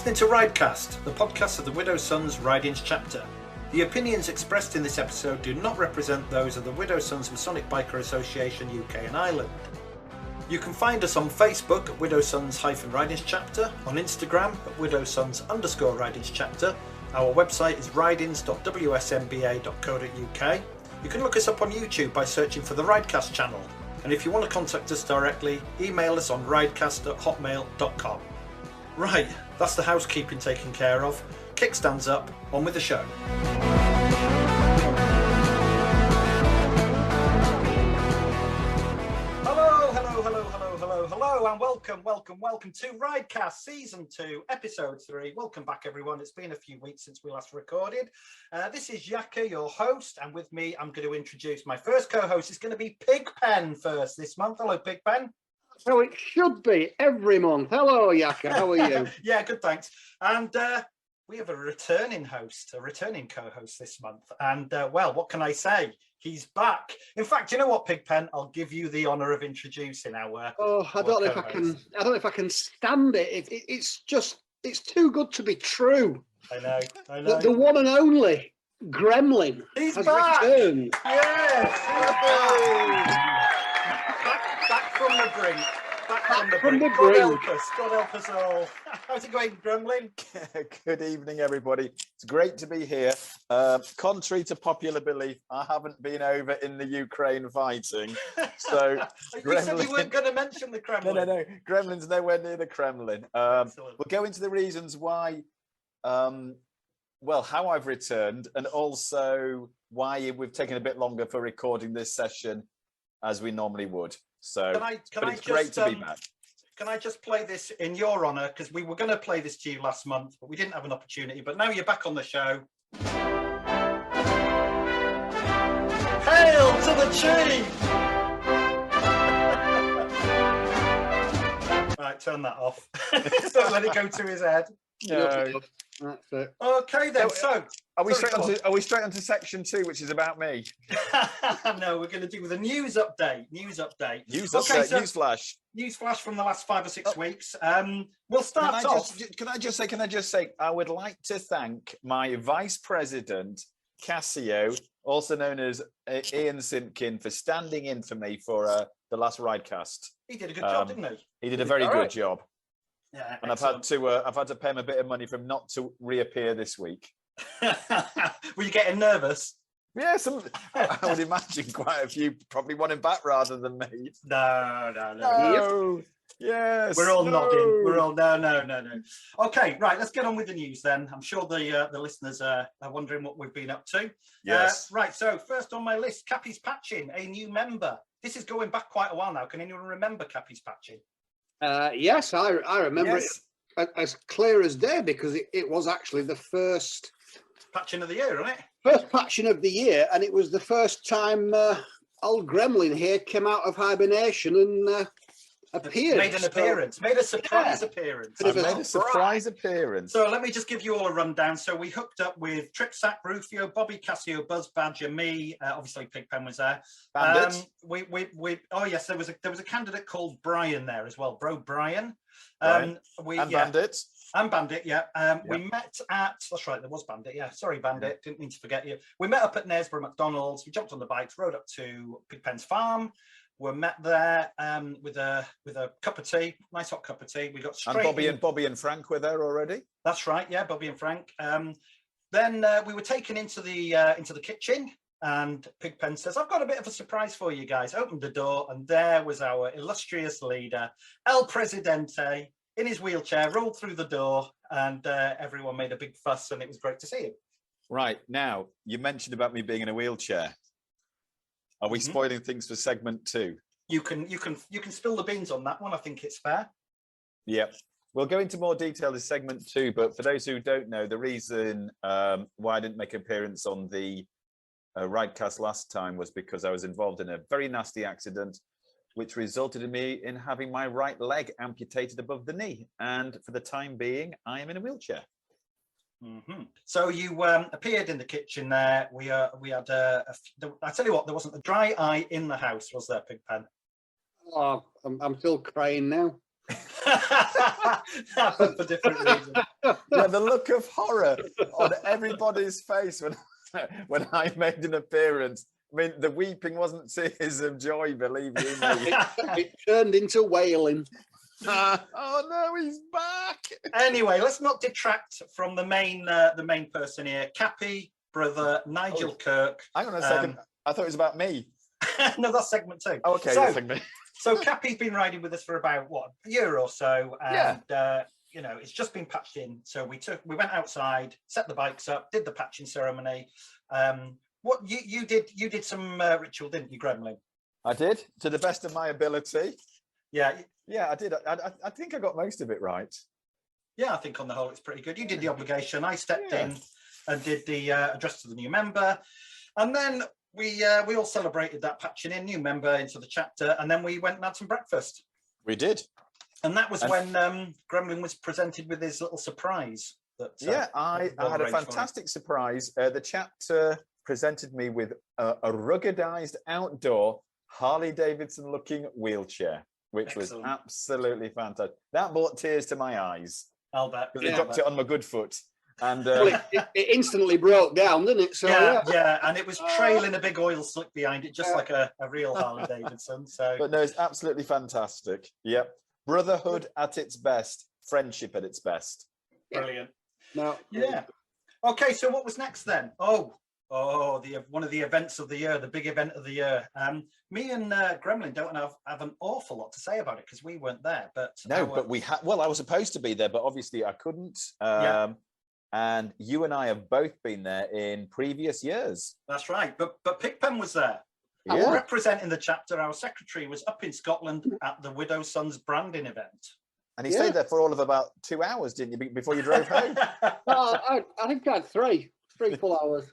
listening to Ridecast, the podcast of the Widow's Sons Ridings chapter. The opinions expressed in this episode do not represent those of the Widow's Sons Masonic Biker Association UK and Ireland. You can find us on Facebook at Widow's Sons-Ridings chapter, on Instagram at Widow's Sons_Ridings chapter. Our website is ridings.wsmba.co.uk. You can look us up on YouTube by searching for the Ridecast channel. And if you want to contact us directly, email us on ridecast@hotmail.com. Right, that's the housekeeping taken care of. Kickstands up, on with the show. Hello, and welcome to Ridecast Season 2, Episode 3. Welcome back, everyone. It's been a few weeks since we last recorded. This is Yakka, your host, and with me, I'm going to introduce my first co-host. It's going to be Pigpen first this month. Hello, Pigpen. So it should be every month. Hello, Yakka. How are you? Yeah, good, thanks. And we have a returning co-host this month. And well, what can I say? He's back. In fact, you know what, Pigpen? I'll give you the honour of introducing our. I don't know if I can. I don't know if I can stand it. It's too good to be true. I know. The one and only Gremlin. He's has back. Returned. Yes. Back from the brink. Back from the brink. God help us all. How's it going, Gremlin? Good evening, everybody. It's great to be here. Contrary to popular belief, I haven't been over in the Ukraine fighting. So you said you weren't going to mention the Kremlin. No. Gremlin's nowhere near the Kremlin. We'll go into the reasons why, well, how I've returned, and also why we've taken a bit longer for recording this session as we normally would. So it's great to be back. Can I just play this in your honour? Because we were going to play this to you last month, but we didn't have an opportunity. But now you're back on the show. Hail to the chief! Right, turn that off. Don't let it go to his head. No. That's it. Okay then. So are we straight onto section 2, which is about me? No, we're going to do with a news update. News flash from the last 5 or 6 weeks. We'll start off. Can I just say, I would like to thank my vice president, Cassio, also known as Ian Simpkin, for standing in for me for the last Ridecast. He did a good job, didn't he? He did a very good job. Yeah, and I've had to pay him a bit of money for him not to reappear this week. Were you getting nervous? Yeah, I would imagine quite a few probably want him back rather than me. No. Yes. We're all nodding. We're all no. Okay, right. Let's get on with the news then. I'm sure the listeners are wondering what we've been up to. Yes. Right. So first on my list, Cappy's Patching, a new member. This is going back quite a while now. Can anyone remember Cappy's Patching? Yes, I remember it as clear as day, because it was actually the first patching of the year, wasn't it? First patching of the year, and it was the first time old Gremlin here came out of hibernation and appeared. Made an appearance, made a surprise appearance. Made a surprise appearance. So let me just give you all a rundown. So we hooked up with Tripsack, Rufio, Bobby, Cassio, Buzz, Badger, me. Obviously, Pigpen was there. Bandit. Oh yes, there was a candidate called Brian there as well, Bro Brian. Bandit. And Bandit, yeah. We met at, that's right, there was Bandit, yeah. Sorry, Bandit, didn't mean to forget you. We met up at Knaresborough McDonald's. We jumped on the bikes, rode up to Pigpen's farm. We met there with a cup of tea, nice hot cup of tea. We got straight. And Bobby and Frank were there already. That's right, yeah, Bobby and Frank. Then we were taken into the kitchen, and Pigpen says, "I've got a bit of a surprise for you guys." Opened the door, and there was our illustrious leader, El Presidente, in his wheelchair, rolled through the door, and everyone made a big fuss, and it was great to see him. Right, now you mentioned about me being in a wheelchair. Are we spoiling things for segment 2? You can spill the beans on that one. I think it's fair. Yep. We'll go into more detail in segment 2, but for those who don't know, the reason why I didn't make an appearance on the Ridecast last time was because I was involved in a very nasty accident, which resulted in me in having my right leg amputated above the knee. And for the time being, I am in a wheelchair. So you appeared in the kitchen there. We had I tell you what, there wasn't a dry eye in the house, was there, Pigpen? Oh, I'm still crying now. For different reasons. Yeah, the look of horror on everybody's face when I made an appearance. I mean, the weeping wasn't tears of joy, believe you me. It turned into wailing. Oh no, he's back! Anyway, let's not detract from the main person here. Cappy, brother, Nigel Kirk. Hang on a second. I thought it was about me. No, that's segment 2. Oh, okay, so, that's segment. So Cappy's been riding with us for about a year or so, and you know, it's just been patched in. So we went outside, set the bikes up, did the patching ceremony. What you did some ritual, didn't you, Gremlin? I did, to the best of my ability. Yeah, I did. I think I got most of it right. Yeah, I think on the whole it's pretty good. You did the obligation. I stepped in and did the address to the new member, and then we all celebrated that patching in, new member into the chapter, and then we went and had some breakfast. We did. And that was when Gremlin was presented with his little surprise. I had a fantastic surprise. The chapter presented me with a ruggedized outdoor Harley Davidson looking wheelchair, which was absolutely fantastic. That brought tears to my eyes. I'll bet. Because I dropped it on my good foot. And well, it instantly broke down, didn't it? So yeah, and it was trailing a big oil slick behind it, just like a real Harley Davidson. So, but no, it's absolutely fantastic. Yep, brotherhood at its best, friendship at its best. Brilliant. No, yeah. Okay, so what was next then? One of the events of the year, the big event of the year. Me and Gremlin don't have an awful lot to say about it because we weren't there. But but we had. Well, I was supposed to be there, but obviously I couldn't. And you and I have both been there in previous years. That's right. But Pigpen was there. Yeah. Representing the chapter, our secretary was up in Scotland at the Widow Sons branding event. And he stayed there for all of about 2 hours, didn't you, before you drove home? I think I had three full hours.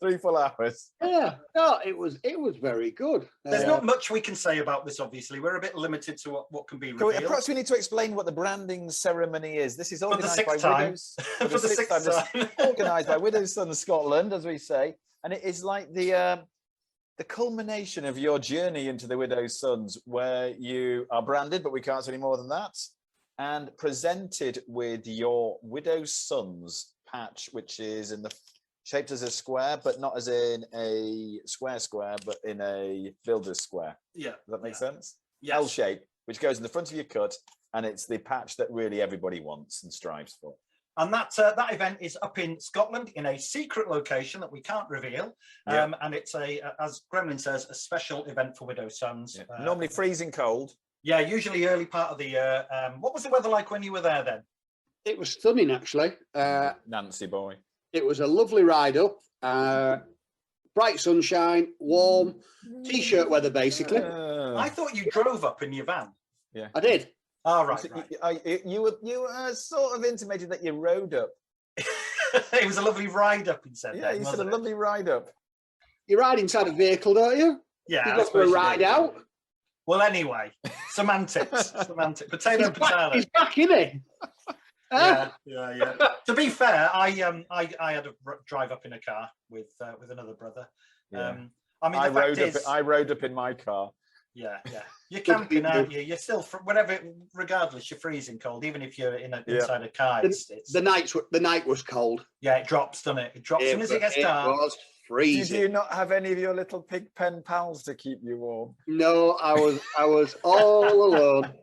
3 full hours. Yeah, no, it was very good. There's not much we can say about this, obviously. We're a bit limited to what can be revealed. Perhaps we need to explain what the branding ceremony is. This is organised by Widows. For the sixth time. Organised by Widows Sons Scotland, as we say. And it is like the culmination of your journey into the Widows Sons, where you are branded, but we can't say any more than that, and presented with your Widows Sons patch, which is in the shaped as a square, but not as in a square, but in a builder's square. Yeah. Does that make sense? Yes. L shape, which goes in the front of your cut, and it's the patch that really everybody wants and strives for. And that event is up in Scotland in a secret location that we can't reveal. And it's as Gremlin says, a special event for Widow Sons. Yeah. Normally freezing cold. Yeah, usually early part of the year. What was the weather like when you were there then? It was stunning, actually. Nancy boy. It was a lovely ride up. Bright sunshine, warm, t-shirt weather, basically. I thought you drove up in your van. Yeah, I did. Oh, right. You were sort of intimated that you rode up. It was a lovely ride up, he said. Yeah, you said a lovely ride up. You ride inside a vehicle, don't you? Yeah. You got to ride out. Well, anyway, semantics. Potato and potato. He's back, isn't he? Yeah. To be fair, I had to drive up in a car with another brother. Yeah. I rode up in my car. Yeah. You're camping, aren't you? You're still, regardless, you're freezing cold, even if you're inside a car. The night was cold. Yeah, it drops, doesn't it? It drops as soon as it gets dark. It was freezing. Did you not have any of your little Pigpen pals to keep you warm? No, I was all alone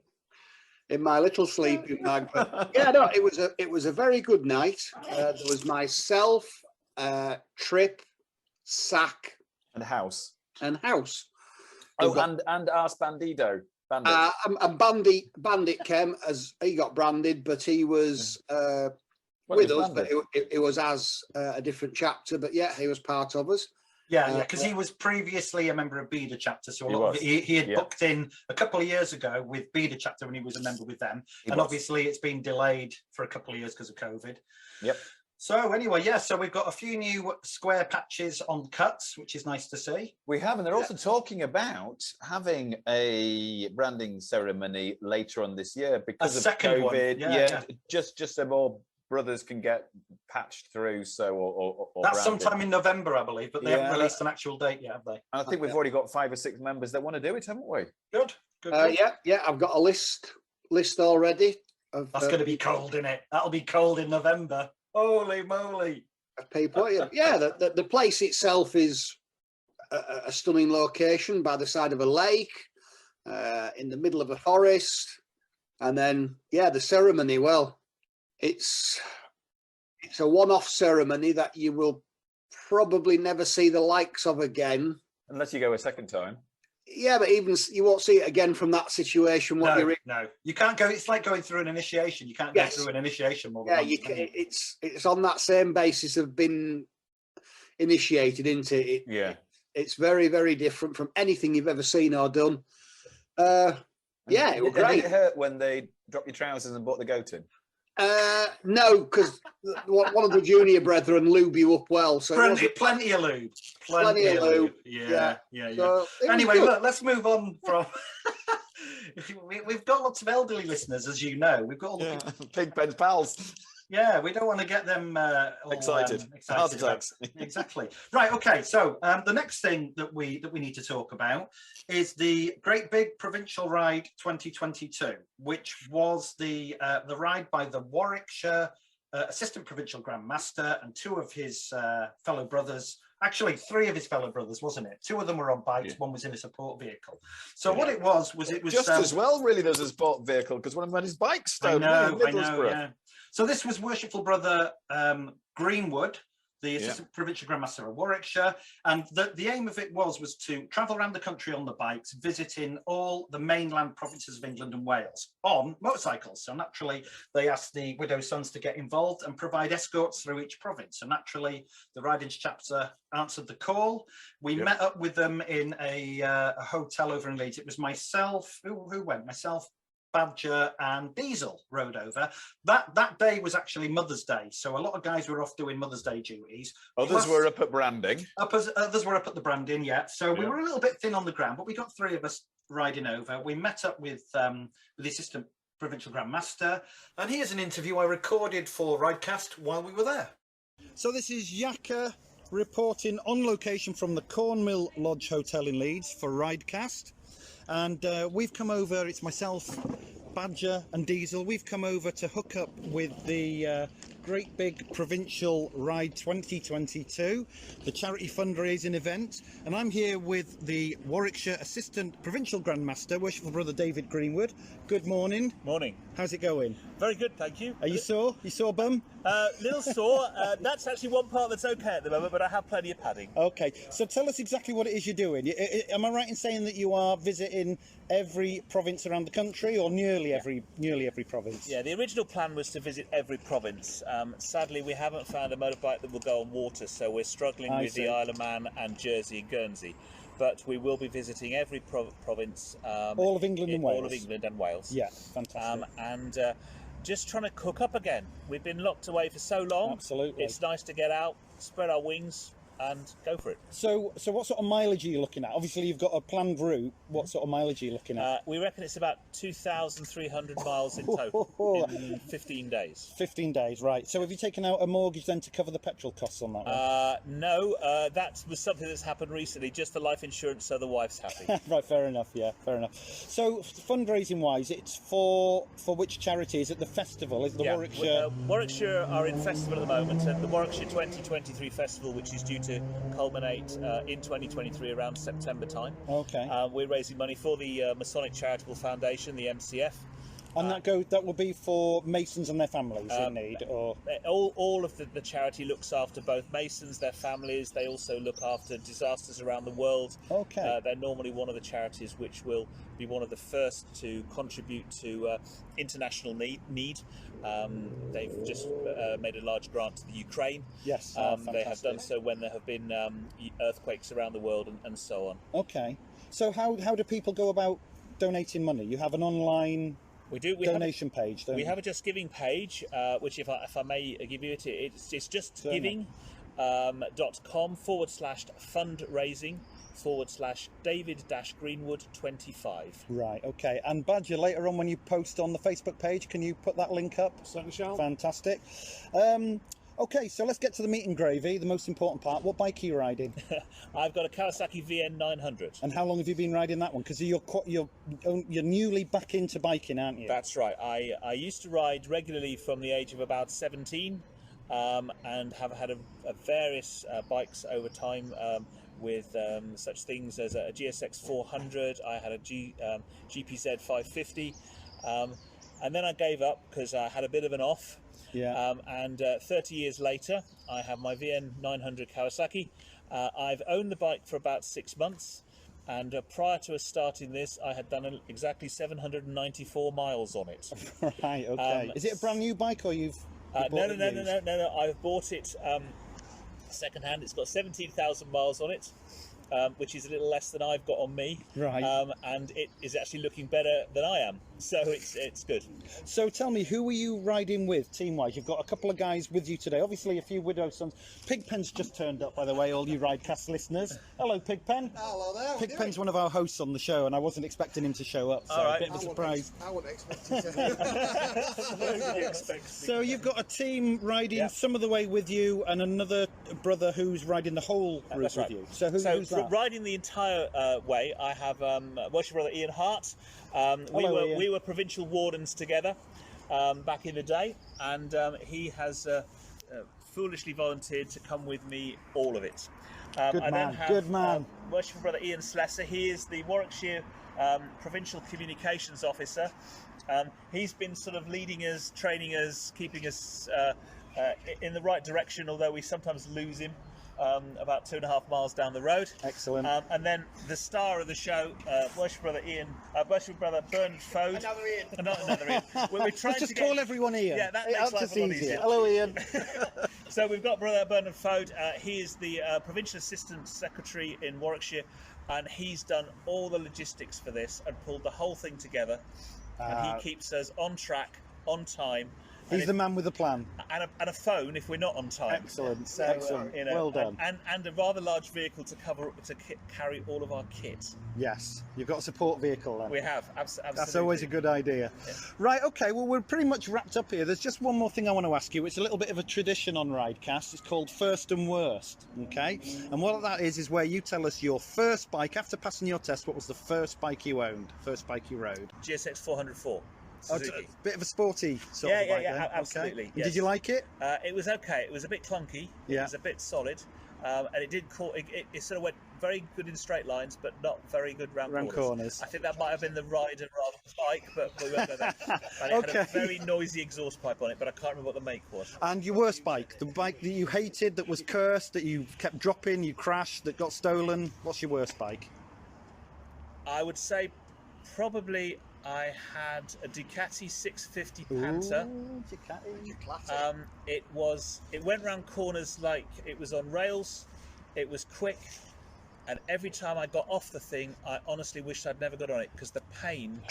in my little sleeping bag. But yeah, no, it was a very good night. There was myself, Trip, Sack, and House. Oh, and Ars Bandido. And Bandit came as he got branded, but he was with us. But it was as a different chapter. But yeah, he was part of us. Yeah, because he was previously a member of Beda chapter, so he had booked in a couple of years ago with Beda chapter when he was a member with them, obviously it's been delayed for a couple of years because of COVID. Yep. So anyway, so we've got a few new square patches on cuts, which is nice to see. We have, and they're also talking about having a branding ceremony later on this year because of COVID. Yeah. Just so more brothers can get patched through. So or that's branded. sometime in November, I believe, but they haven't released an actual date yet, have they? And I think we've already got 5 or 6 members that want to do it, haven't we? Good. Yeah, I've got a list already. That's going to be cold, isn't it? That'll be cold in November. Holy moly! People, yeah. The place itself is a stunning location by the side of a lake, in the middle of a forest, and then the ceremony. Well, it's a one-off ceremony that you will probably never see the likes of again, unless you go a second time. Yeah, but even you won't see it again from that situation. No, you can't go. It's like going through an initiation. You can't go through an initiation more than once, it's on that same basis of being initiated into it. It's very, very different from anything you've ever seen or done. It was great. Did it hurt when they dropped your trousers and brought the goat in? No, because one of the junior brethren lube you up well. So plenty of lube. Plenty of lube. Yeah. So anyway, look, let's move on from. We've got lots of elderly listeners, as you know. We've got all the Pigpen's pals. Yeah, we don't want to get them excited. Heart attacks. Exactly. Right. Okay. So the next thing that we need to talk about is the Great Big Provincial Ride 2022, which was the ride by the Warwickshire Assistant Provincial Grand Master and two of his fellow brothers. Actually, three of his fellow brothers, wasn't it? Two of them were on bikes. One was in a support vehicle. So what it was just as well, really, there's a support vehicle because one of them had his bike stolen. I know. Yeah. So this was Worshipful Brother Greenwood, the Assistant Provincial Grand Master of Warwickshire, and the aim of it was to travel around the country on the bikes, visiting all the mainland provinces of England and Wales on motorcycles. So naturally, they asked the Widow Sons to get involved and provide escorts through each province. So naturally, the Ridings chapter answered the call. We met up with them in a hotel over in Leeds. It was myself, who went? Myself, Badger and Diesel rode over. That day was actually Mother's Day, so a lot of guys were off doing Mother's Day duties. Others were up at branding. Others were up at the branding, So we were a little bit thin on the ground, but we got three of us riding over. We met up with the Assistant Provincial Grand Master, and here's an interview I recorded for Ridecast while we were there. So this is Yakka reporting on location from the Cornmill Lodge Hotel in Leeds for Ridecast. And we've come over, it's myself, Badger and Diesel, we've come over to hook up with the Great Big Provincial Ride 2022, the charity fundraising event. And I'm here with the Warwickshire Assistant Provincial Grand Master, Worshipful Brother David Greenwood. Good morning. Morning. How's it going? Very good, thank you. Are you sore? You sore, bum? Little sore. That's actually one part that's okay at the moment, but I have plenty of padding. Okay, so tell us exactly what it is you're doing. Am I right in saying that you are visiting every province around the country, or nearly every province? Yeah, the original plan was to visit every province. Sadly, we haven't found a motorbike that will go on water, so we're struggling with the Isle of Man and Jersey and Guernsey. But we will be visiting every province. All of England and Wales. All of England and Wales. Yeah, fantastic. And just trying to cook up again. We've been locked away for so long. Absolutely. It's nice to get out, spread our wings, and go for it. So what sort of mileage are you looking at? Obviously, you've got a planned route. What sort of mileage are you looking at? We reckon it's about 2,300 miles in total in 15 days. 15 days, right. So have you taken out a mortgage then to cover the petrol costs on that one? No, that was something that's happened recently, just the life insurance, so the wife's happy. Right, fair enough, yeah, fair enough. So fundraising-wise, it's for which charity? Is it the festival? Is it the Warwickshire? Warwickshire are in festival at the moment, and the Warwickshire 2023 festival, which is due to culminate in 2023 around September time. Okay. We're raising money for the Masonic Charitable Foundation, the MCF. And that will be for Masons and their families in need, or all of the charity looks after both Masons, their families. They also look after disasters around the world. Okay. They're normally one of the charities which will be one of the first to contribute to international need. They've just made a large grant to the Ukraine. Yes. They have done so when there have been earthquakes around the world and so on. Okay. So how do people go about donating money? You have an online donation page. We have a Just Giving page, which if I may give you it's just giving.com/fundraising/David-Greenwood 25. Right, okay. And Badger, later on when you post on the Facebook page, can you put that link up? Certainly shall. Fantastic. Okay, so let's get to the meat and gravy, the most important part. What bike are you riding? I've got a Kawasaki VN 900. And how long have you been riding that one? Because you're newly back into biking, aren't you? That's right. I used to ride regularly from the age of about 17, and have had a various bikes over time, with such things as a GSX 400. I had a GPZ 550, and then I gave up because I had a bit of an off. Yeah. And 30 years later, I have my VN 900 Kawasaki. I've owned the bike for about 6 months, and prior to us starting this, I had done exactly 794 miles on it. Right, okay. Is it a brand new bike, or you've No. I've bought it second hand. It's got 17,000 miles on it, which is a little less than I've got on me. Right. And it is actually looking better than I am, so it's good. So tell me, who are you riding with, team-wise? You've got a couple of guys with you today. Obviously, a few widow sons. Pigpen's just turned up, by the way, all you Ridecast listeners. Hello, Pigpen. Hello there. Pigpen's one of our hosts on the show, and I wasn't expecting him to show up, so All right. a bit of a surprise. I wouldn't expect you to. Nobody expects So you've got a team riding some of the way with you, and another brother who's riding the whole route That's right. with you. So who's that? Riding the entire way, I have Yorkshire brother Ian Hart. We were provincial wardens together back in the day, and he has foolishly volunteered to come with me all of it. Good man. Yorkshire brother Ian Slessor. He is the Warwickshire Provincial Communications Officer. He's been sort of leading us, training us, keeping us in the right direction, although we sometimes lose him about 2.5 miles down the road. Excellent. And then the star of the show, Worship brother Bernard Fode. Another Ian. Another Ian. We're trying Let's just to get, call everyone Ian. Yeah, that makes life a lot easier. Hello, Ian. So we've got brother Bernard Fode. He is the Provincial Assistant Secretary in Warwickshire, and he's done all the logistics for this and pulled the whole thing together. And he keeps us on track, on time. He's the man with the plan. And a phone if we're not on time. Excellent. So, Excellent. You know, Well done. And a rather large vehicle to carry all of our kit. Yes, you've got a support vehicle then. We have, absolutely. That's always a good idea. Yeah. Right, okay, well, we're pretty much wrapped up here. There's just one more thing I want to ask you. It's a little bit of a tradition on Ridecast. It's called First and Worst, okay? And what that is where you tell us your first bike. After passing your test, what was the first bike you owned, first bike you rode? GSX 404. Oh, a bit of a sporty sort of bike then. Absolutely. Okay. Yes. Did you like it? It was okay. It was a bit clunky. It was a bit solid. And it did it sort of went very good in straight lines, but not very good round corners. I think that might have been the rider rather than the bike, but we won't go there. And it had a very noisy exhaust pipe on it, but I can't remember what the make was. And your worst bike, the bike that you hated, that was cursed, that you kept dropping, you crashed, that got stolen. What's your worst bike? I would say probably I had a Ducati 650 Panther. Ooh, Ducati. It went round corners like it was on rails. It was quick, and every time I got off the thing, I honestly wished I'd never got on it because the pain.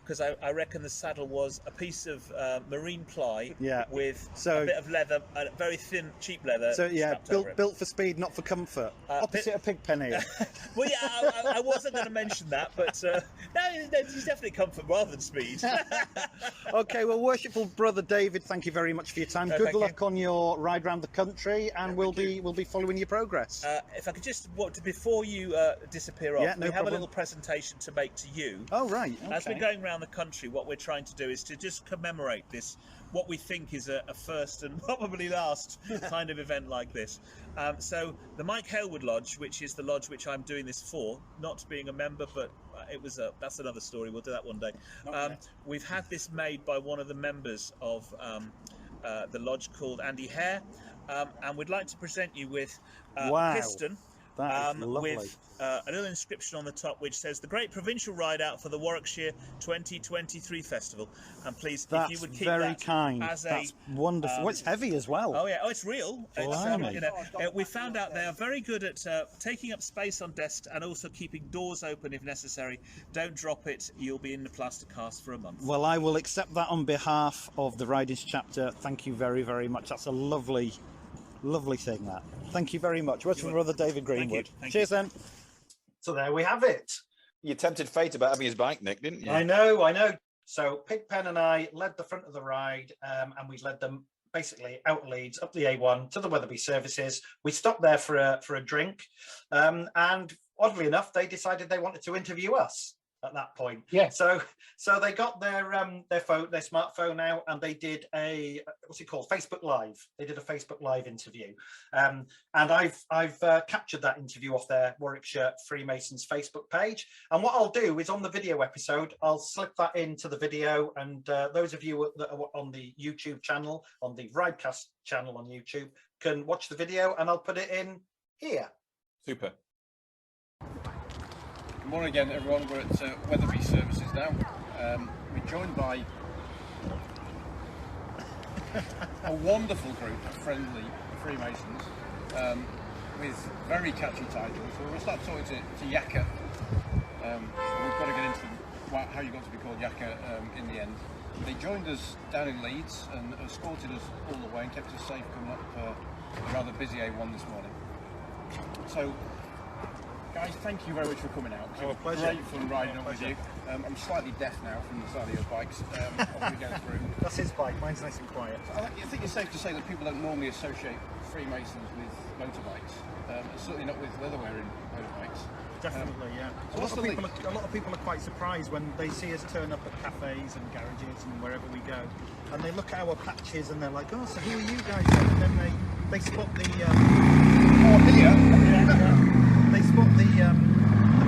Because I reckon the saddle was a piece of marine ply with a bit of leather, very thin, cheap leather. So yeah, built for speed, not for comfort. Opposite a Pigpen here. Well, yeah, I wasn't going to mention that, but no, it's definitely comfort rather than speed. Okay, well, worshipful brother David, thank you very much for your time. Good luck on your ride around the country, and we'll be following your progress. If I could just, before you disappear off, we have a little presentation to make to you. Oh right. Okay. As we're going around the country, what we're trying to do is to just commemorate this, what we think is a first and probably last kind of event like this. So the Mike Hailwood Lodge, which is the lodge which I'm doing this for, not being a member, but that's another story. We'll do that one day. Okay. We've had this made by one of the members of the lodge called Andy Hare, and we'd like to present you with a piston. With a little inscription on the top which says the Great Provincial Ride Out for the Warwickshire 2023 Festival. And please, if you would keep very that kind. That's wonderful. Well, it's heavy as well. Oh yeah, it's real. We found out they are very good at taking up space on desks and also keeping doors open if necessary. Don't drop it, you'll be in the plaster cast for a month. Well, I will accept that on behalf of the Riders chapter. Thank you very, very much. That's a lovely thing, that. Thank you very much. What's from brother David Greenwood. Thank Cheers you. then. So there we have it. You tempted fate about having his bike, Nick, didn't you? I know. So Pigpen and I led the front of the ride, and we led them basically out of Leeds, up the A1 to the Wetherby services. We stopped there for a drink, and oddly enough, they decided they wanted to interview us at that point. Yeah. So they got their smartphone out, and they did a, what's it called, Facebook Live. They did a Facebook Live interview, and I've captured that interview off their Warwickshire Freemasons Facebook page. And what I'll do is on the video episode, I'll slip that into the video, and those of you that are on the YouTube channel, on the Ridecast channel on YouTube, can watch the video, and I'll put it in here. Super. Good morning again, everyone. We're at Wetherby Services now. We're joined by a wonderful group of friendly Freemasons with very catchy titles. So we'll start talking to Yakka. We've got to get into how you got to be called Yakka in the end. They joined us down in Leeds and escorted us all the way and kept us safe coming up a rather busy A1 this morning. So, guys, thank you very much for coming out. Our pleasure. Great fun riding up with you. I'm slightly deaf now from the side of your bikes as we go through. That's his bike. Mine's nice and quiet. I think it's safe to say that people don't normally associate Freemasons with motorbikes, certainly not with leather-wearing motorbikes. Definitely, yeah. So A lot of people are quite surprised when they see us turn up at cafes and garages and wherever we go, and they look at our patches and they're like, "Oh, so who are you guys?" And then they spot the they spot the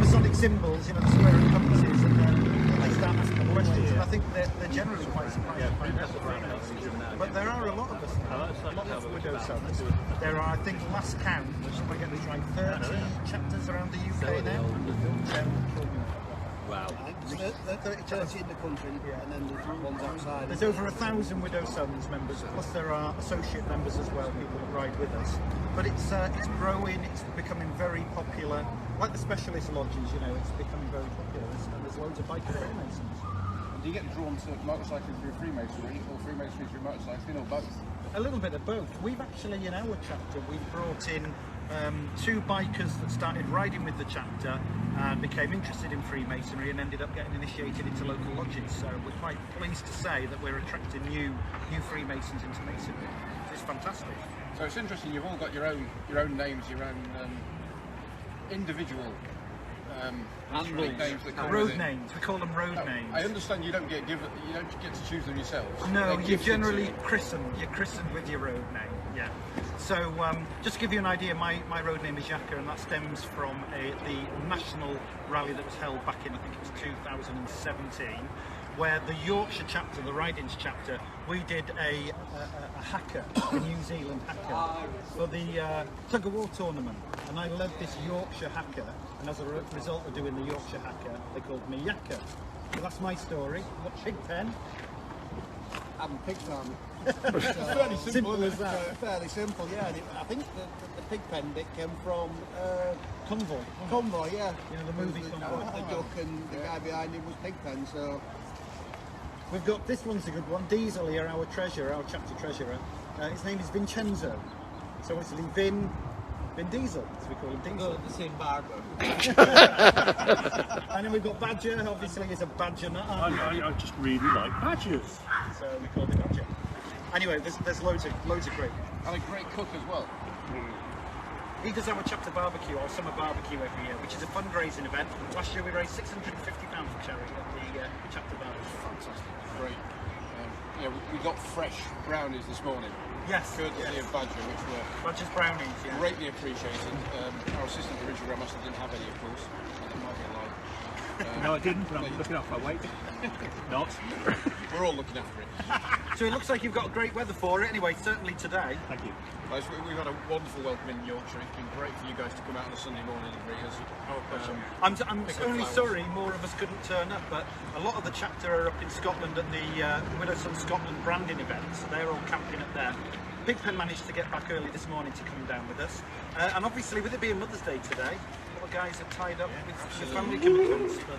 Masonic symbols, you know, the square and compasses, and then they start asking questions. And I think they're generally quite surprised by that. But there are a lot of us now, a lot of widow sons. There are, I think, last count, I get this right, 30 chapters around the UK now. Wow. There's 30 in the country, and then there's ones outside. There's over 1,000 Widow Sons members, plus there are associate members as well, people that ride with us. But it's growing, it's becoming very popular. Like the specialist lodges, you know, it's becoming very popular, and there's loads of biker Freemasons. Do you get drawn to motorcycling through Freemasonry or Freemasonry through motorcycling, or both? A little bit of both. We've actually, in our chapter, we've brought in 2 bikers that started riding with the chapter and became interested in Freemasonry and ended up getting initiated into local lodges. So we're quite pleased to say that we're attracting new Freemasons into Masonry. It's fantastic. So it's interesting. You've all got your own names, your own individual names that come Road with it. names. We call them road names. I understand you don't get to choose them yourselves. No, They're you're gifted generally to you. christened. You're christened with your road name. Yeah. So just to give you an idea, my road name is Yakka, and that stems from the national rally that was held back in, I think it was 2017, where the Yorkshire chapter, the Ridings chapter, we did a haka, a New Zealand haka, for the tug of war tournament, and I led this Yorkshire haka, and as a result of doing the Yorkshire haka, they called me Yakka. So that's my story. I've got Pigpen. I'm a pig farmer. Fairly Simple as that. Fairly simple, yeah. I think the pig pen bit came from Convoy. Convoy, yeah. You know, the movie Convoy. The duck and the guy behind him was Pigpen, so... We've got, this one's a good one, Diesel here, our treasurer, our chapter treasurer. His name is Vincenzo. So obviously Vin Diesel, so we call him Diesel. The same barber. And then we've got Badger, obviously he's a badger nut. I just really like badgers. So we call him Badger. Anyway, there's loads of great. And a great cook as well. He does our chapter barbecue, our summer barbecue every year, which is a fundraising event. Last year we raised £650 for charity at the chapter barbecue. Fantastic. Great. We got fresh brownies this morning. Yes. Courtesy of Badger, which were Badger's brownies, yeah. greatly appreciated. Our assistant provincial grandmaster didn't have any, of course. So that might be a lie. No, I didn't, but I'm looking after my weight. Not. We're all looking after it. So it looks like you've got great weather for it anyway, certainly today. Thank you. Guys, we've had a wonderful welcome in Yorkshire. It's been great for you guys to come out on a Sunday morning and greet us. Our pleasure. I'm pick up only flowers. sorry more of us couldn't turn up, but a lot of the chapter are up in Scotland at the Widow Son Scotland branding event, so they're all camping up there. Pigpen managed to get back early this morning to come down with us, and obviously with it being Mother's Day today, a lot of guys are tied up with family commitments, but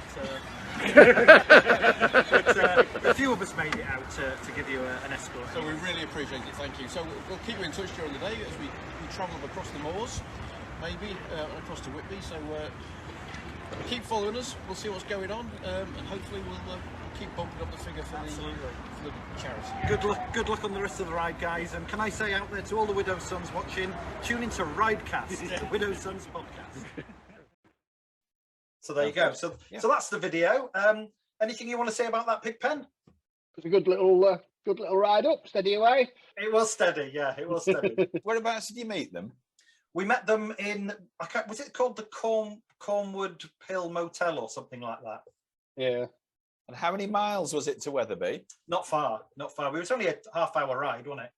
a few of us made it out to give you an escort. So we really appreciate it, thank you. So we'll keep you in touch during the day as we travel across the moors, maybe across to Whitby. So keep following us, we'll see what's going on, and hopefully we'll keep bumping up the figure for the charity. Good luck on the rest of the ride, guys. And can I say out there to all the Widow Sons watching, tune into Ridecast, the Widow Sons podcast. So there you go. So that's the video. Anything you want to say about that, Pigpen? It's a good little ride up. Steady away. It was steady. Yeah, it was steady. Whereabouts did you meet them? We met them in, was it called the Cornwood Hill Motel or something like that? Yeah. And how many miles was it to Wetherby? Not far, not far. It was only a half-hour ride, wasn't it?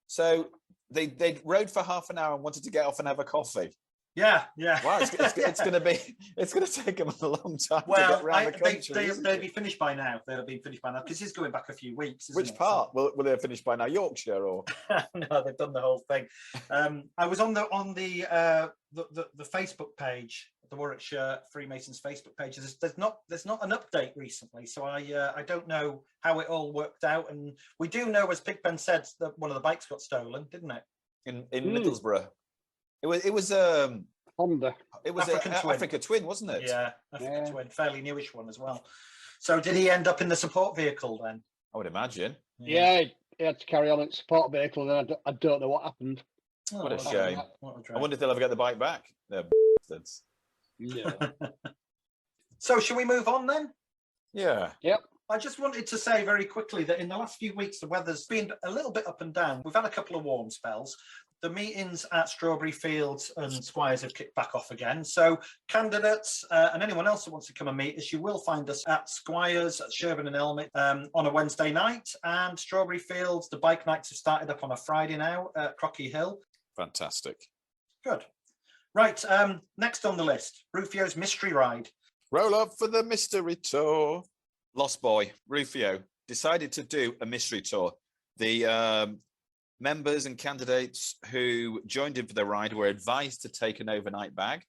So they rode for half an hour and wanted to get off and have a coffee. Yeah. Wow, it's going to take them a long time to get around the country. They'll be finished by now. They'll have been finished by now because it's going back a few weeks. Which part? So, will they have finished by now? Yorkshire or? No, they've done the whole thing. I was on the Facebook page, the Warwickshire Freemasons Facebook page. There's not an update recently, so I don't know how it all worked out. And we do know, as Pigpen said, that one of the bikes got stolen, didn't it? In Middlesbrough. It was Honda. It was Africa Twin, wasn't it? Yeah, Africa Twin, fairly newish one as well. So did he end up in the support vehicle then? I would imagine. Yeah, he had to carry on in support vehicle, and I don't know what happened. What a shame. I wonder if they'll ever get the bike back. They're bastards. Yeah. So shall we move on then? Yeah. Yep. I just wanted to say very quickly that in the last few weeks, the weather's been a little bit up and down. We've had a couple of warm spells. The meetings at Strawberry Fields and Squires have kicked back off again. So candidates and anyone else that wants to come and meet us, you will find us at Squires, at Sherburn and Elmet on a Wednesday night. And Strawberry Fields, the bike nights have started up on a Friday now at Crocky Hill. Fantastic. Good. Right, next on the list, Rufio's Mystery Ride. Roll up for the mystery tour. Lost Boy, Rufio, decided to do a mystery tour. The members and candidates who joined him for the ride were advised to take an overnight bag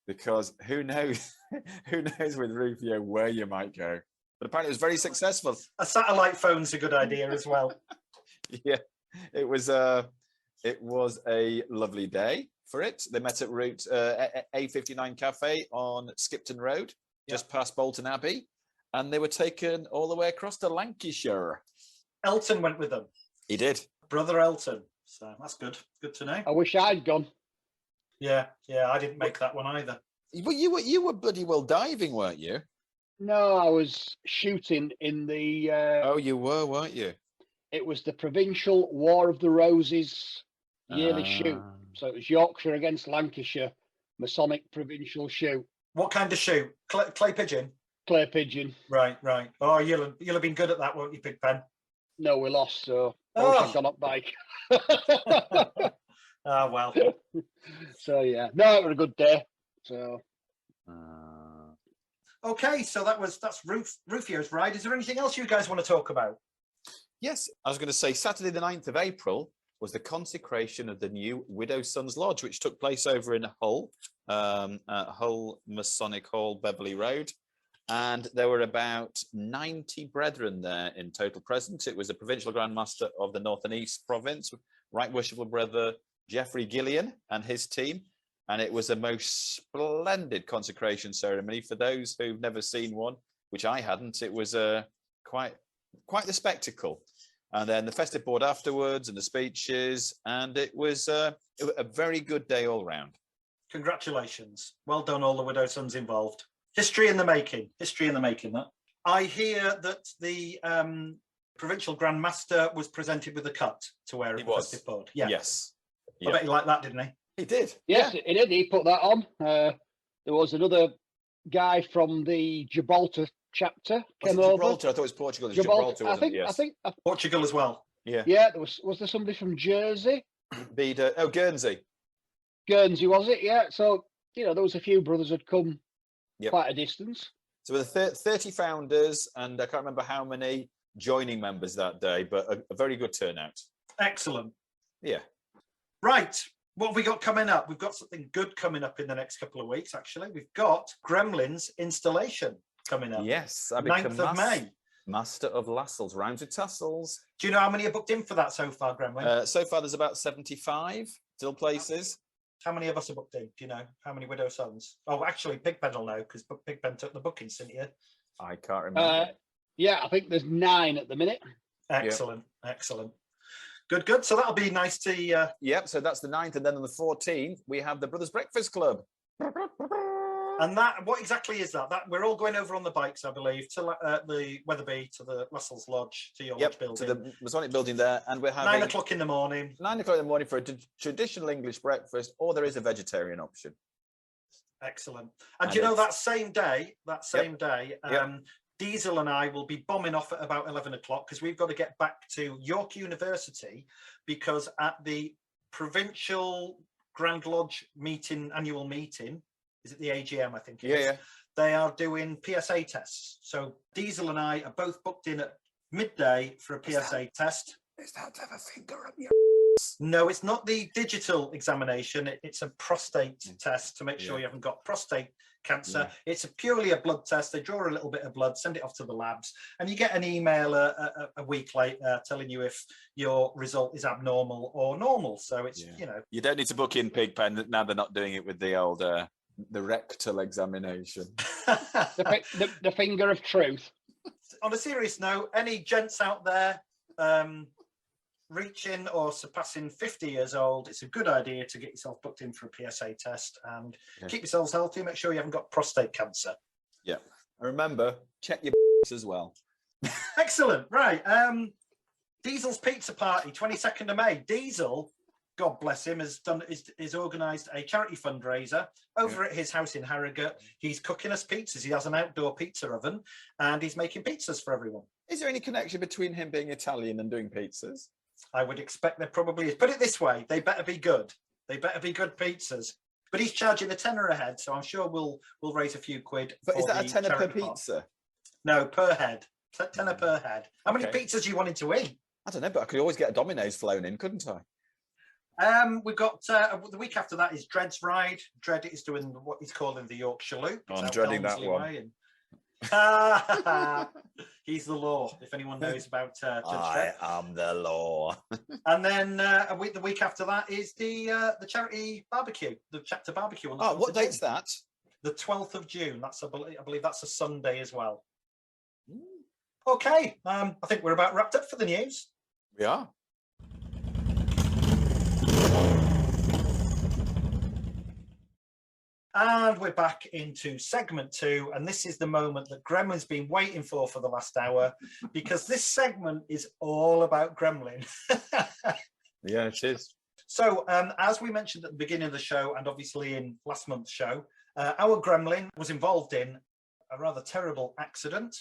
because who knows with Rufio where you might go. But apparently it was very successful. A satellite phone's a good idea as well. Yeah, it was a lovely day for it. They met at route A59 Cafe on Skipton Road, just past Bolton Abbey, and they were taken all the way across to Lancashire. Elton went with them. He did. Brother Elton. So that's good. Good to know. I wish I'd gone. Yeah, I didn't make that one either. But you were bloody well diving, weren't you? No, I was shooting in the... oh, you were, weren't you? It was the Provincial War of the Roses yearly shoot. So it was Yorkshire against Lancashire, Masonic Provincial shoot. What kind of shoot? Clay pigeon? Clay pigeon. Right. Oh, you'll have been good at that, won't you, Pigpen? No, we lost, so I wish I'd gone up bike. Oh, well. So, yeah. No, it was a good day. So... Okay, so that's Rufio's ride. Is there anything else you guys want to talk about? Yes, I was going to say Saturday the 9th of April was the consecration of the new Widow Sons Lodge, which took place over in Hull, Hull Masonic Hall, Beverley Road. And there were about 90 brethren there in total present. It was the Provincial Grand Master of the North and East Province, Right Worshipful Brother Geoffrey Gillian and his team. And it was a most splendid consecration ceremony. For those who've never seen one, which I hadn't, it was quite the spectacle. And then the festive board afterwards and the speeches, and it was a very good day all round. Congratulations. Well done, all the Widow Sons involved. History in the making, that. I hear that the Provincial Grand Master was presented with a cut to wear at the festive board. Yeah. Yes. I bet he liked that, didn't he? He did. Yes, he did. He put that on. There was another guy from the Gibraltar chapter came over. Gibraltar? I thought it was Portugal. Gibraltar, wasn't it? Yes. I think Portugal as well. Yeah. Yeah, was there somebody from Jersey? Guernsey. Guernsey, was it? Yeah. So, there was a few brothers had come quite a distance. So there were 30 founders, and I can't remember how many joining members that day, but a very good turnout. Excellent. Yeah. Right. What have we got coming up? We've got something good coming up in the next couple of weeks, actually. We've got Gremlin's installation coming up. Yes. 9th of May. Master of Lassels, rhymes with tassels. Do you know how many are booked in for that so far, Gremlin? So far, there's about 75 still places. How many of us are booked in? Do you know? How many Widow Sons? Oh, actually, Pigpen will know, because Pigpen took the bookings, didn't you? I can't remember. Yeah, I think there's 9 at the minute. Excellent, excellent. Good, good. So that'll be nice to... Yep, so that's the 9th, and then on the 14th, we have the Brothers Breakfast Club. And that, what exactly is that? That we're all going over on the bikes, I believe, to the Wetherby, to the Lassel's Lodge, to your lodge building. To the Masonic building there, and we're having 9 o'clock in the morning. 9 o'clock in the morning for a traditional English breakfast, or there is a vegetarian option. Excellent. And you know, that same day, Yep. Diesel and I will be bombing off at about 11 o'clock because we've got to get back to York University, because at the Provincial Grand Lodge annual meeting, is it the AGM, I think it is? They are doing PSA tests. So Diesel and I are both booked in at midday for a PSA test. Is that to have a finger up your... No, it's not the digital examination. It's a prostate test to make sure you haven't got prostate cancer. It's purely a blood test. They draw a little bit of blood, send it off to the labs, and you get an email a week later telling you if your result is abnormal or normal. So it's, you know. You don't need to book in Pigpen. Now they're not doing it with the old... the rectal examination. the finger of truth. On a serious note, any gents out there reaching or surpassing 50 years old, it's a good idea to get yourself booked in for a PSA test and keep yourselves healthy. Make sure you haven't got prostate cancer. Yeah. And remember, check your as well. Excellent. Right. Diesel's Pizza Party, 22nd of May. Diesel, God bless him, has organised a charity fundraiser over at his house in Harrogate. He's cooking us pizzas. He has an outdoor pizza oven and he's making pizzas for everyone. Is there any connection between him being Italian and doing pizzas? I would expect there probably is. Put it this way, they better be good. They better be good pizzas. But he's charging a tenner a head, so I'm sure we'll raise a few quid. But is that a tenner per pizza? No, per head. Tenner per head. How many pizzas are you wanting to eat? I don't know, but I could always get a Domino's flown in, couldn't I? We've got the week after that is Dred's ride. Dred is doing what he's calling the Yorkshire Loop. Oh, I'm dreading that one. He's the law, if anyone knows about I am the law. And then the week after that is the charity barbecue, the chapter barbecue. On the what date's that? The 12th of June. That's I believe that's a Sunday as well. Okay, I think we're about wrapped up for the news. We are. And we're back into segment 2, and this is the moment that Gremlin's been waiting for the last hour, because this segment is all about Gremlin. Yeah, it is. So, as we mentioned at the beginning of the show, and obviously in last month's show, our Gremlin was involved in a rather terrible accident.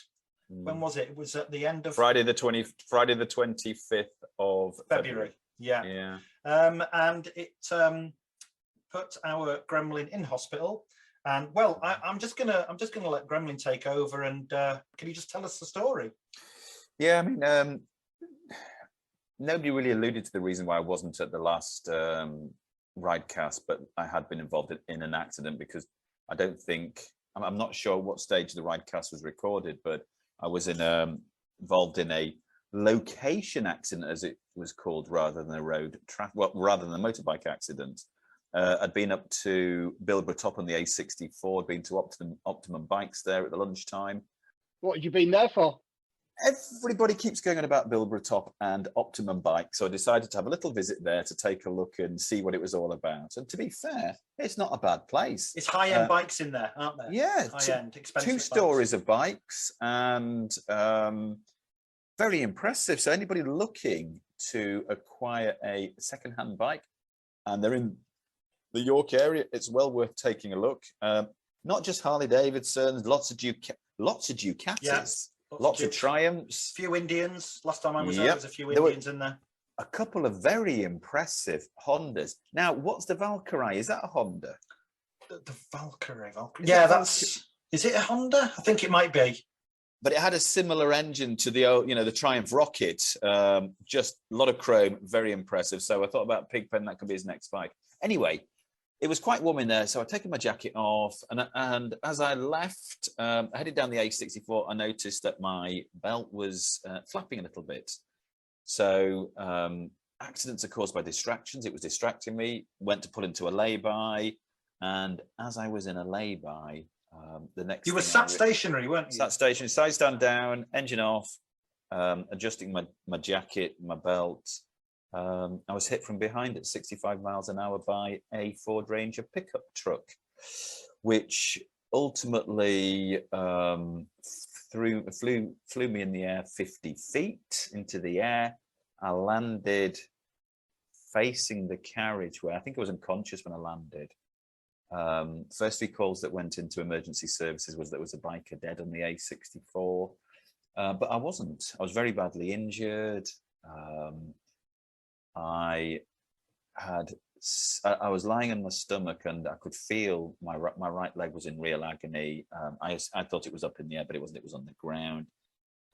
When was it? It was at the end of Friday the 25th of February. Yeah. And it put our Gremlin in hospital. And well, I'm just gonna let Gremlin take over. And can you just tell us the story? Yeah, I mean, nobody really alluded to the reason why I wasn't at the last Ridecast, but I had been involved in an accident, because I don't think, I'm not sure what stage the Ridecast was recorded, but I was involved in a location accident, as it was called, rather than a rather than a motorbike accident. I'd been up to Bilborough Top on the A64, been to Optimum Bikes there at the lunchtime. What had you been there for? Everybody keeps going on about Bilborough Top and Optimum Bikes, so I decided to have a little visit there to take a look and see what it was all about. And to be fair, it's not a bad place. It's high-end bikes in there, aren't there? Yeah, high-end, expensive 2 stories of bikes, and very impressive. So anybody looking to acquire a second-hand bike, and they're in the York area, it's well worth taking a look. Not just Harley Davidsons, lots of Ducatis, lots of Triumphs, few Indians. Last time I was there was a few Indians in there. A couple of very impressive Hondas. Now, what's the Valkyrie? Is that a Honda? The Valkyrie. Yeah, is it a Honda? I think it might be. But it had a similar engine to the old, the Triumph Rocket. Just a lot of chrome, very impressive. So I thought about Pigpen, that could be his next bike. Anyway, it was quite warm in there, so I'd taken my jacket off, and as I left, headed down the A64, I noticed that my belt was flapping a little bit. So accidents are caused by distractions. It was distracting me. Went to pull into a lay-by, and as I was in a lay-by, The next You were thing sat stationary, weren't you? sat stationary, side stand down, engine off, adjusting my jacket, my belt. I was hit from behind at 65 miles an hour by a Ford Ranger pickup truck, which ultimately flew me in the air 50 feet into the air. I landed facing the carriageway. I think I was unconscious when I landed. First 3 calls that went into emergency services was there was a biker dead on the A64, but I wasn't. I was very badly injured. I was lying on my stomach and I could feel my right leg was in real agony. I thought it was up in the air, but it wasn't. It was on the ground,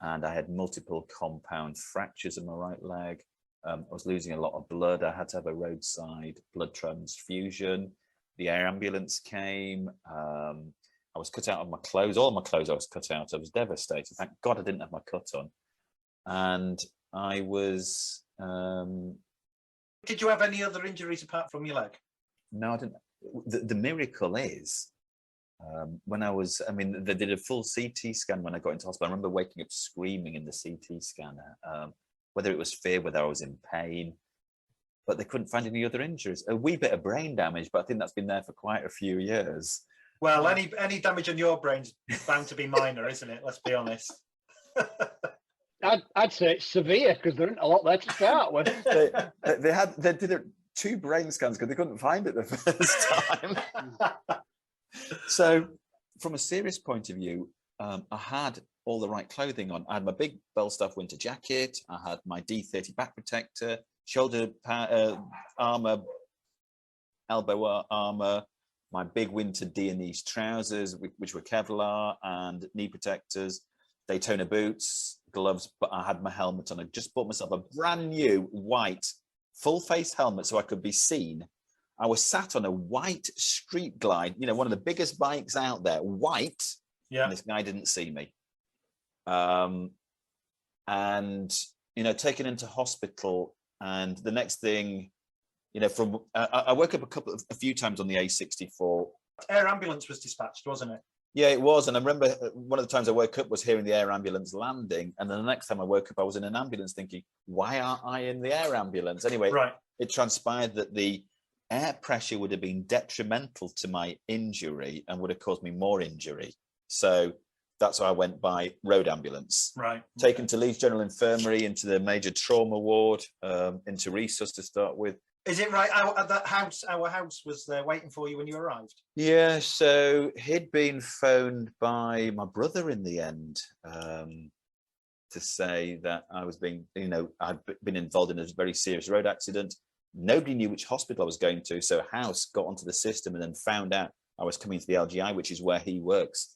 and I had multiple compound fractures in my right leg. I was losing a lot of blood. I had to have a roadside blood transfusion. The air ambulance came. I was cut out of my clothes. All my clothes I was cut out. I was devastated. Thank God I didn't have my cut on. And I was... Did you have any other injuries apart from your leg? No, I didn't. The miracle is, when they did a full CT scan when I got into hospital. I remember waking up screaming in the CT scanner, whether it was fear, whether I was in pain, but they couldn't find any other injuries. A wee bit of brain damage, but I think that's been there for quite a few years. Well, any damage on your brain's bound to be minor, isn't it? Let's be honest. I'd say it's severe because there isn't a lot there to start with. They did 2 brain scans because they couldn't find it the first time. So, from a serious point of view, I had all the right clothing on. I had my big Belstaff winter jacket. I had my D30 back protector, shoulder armor, elbow armor, my big winter Dionese trousers, which were Kevlar, and knee protectors, Daytona boots, gloves, but I had my helmet on. I just bought myself a brand new white full face helmet so I could be seen. I was sat on a white Street Glide, one of the biggest bikes out there, white. Yeah. And this guy didn't see me. And, taken into hospital. And the next thing, I woke up a few times on the A64. Air ambulance was dispatched, wasn't it? Yeah, it was. And I remember one of the times I woke up was hearing the air ambulance landing. And then the next time I woke up, I was in an ambulance thinking, why aren't I in the air ambulance? Anyway, right. It transpired that the air pressure would have been detrimental to my injury and would have caused me more injury. So that's why I went by road ambulance. Right. Taken to Leeds General Infirmary, into the major trauma ward, into resus to start with. Is it right? Our house was there waiting for you when you arrived? Yeah, so he'd been phoned by my brother in the end to say that I was I'd been involved in a very serious road accident. Nobody knew which hospital I was going to, so House got onto the system and then found out I was coming to the LGI, which is where he works.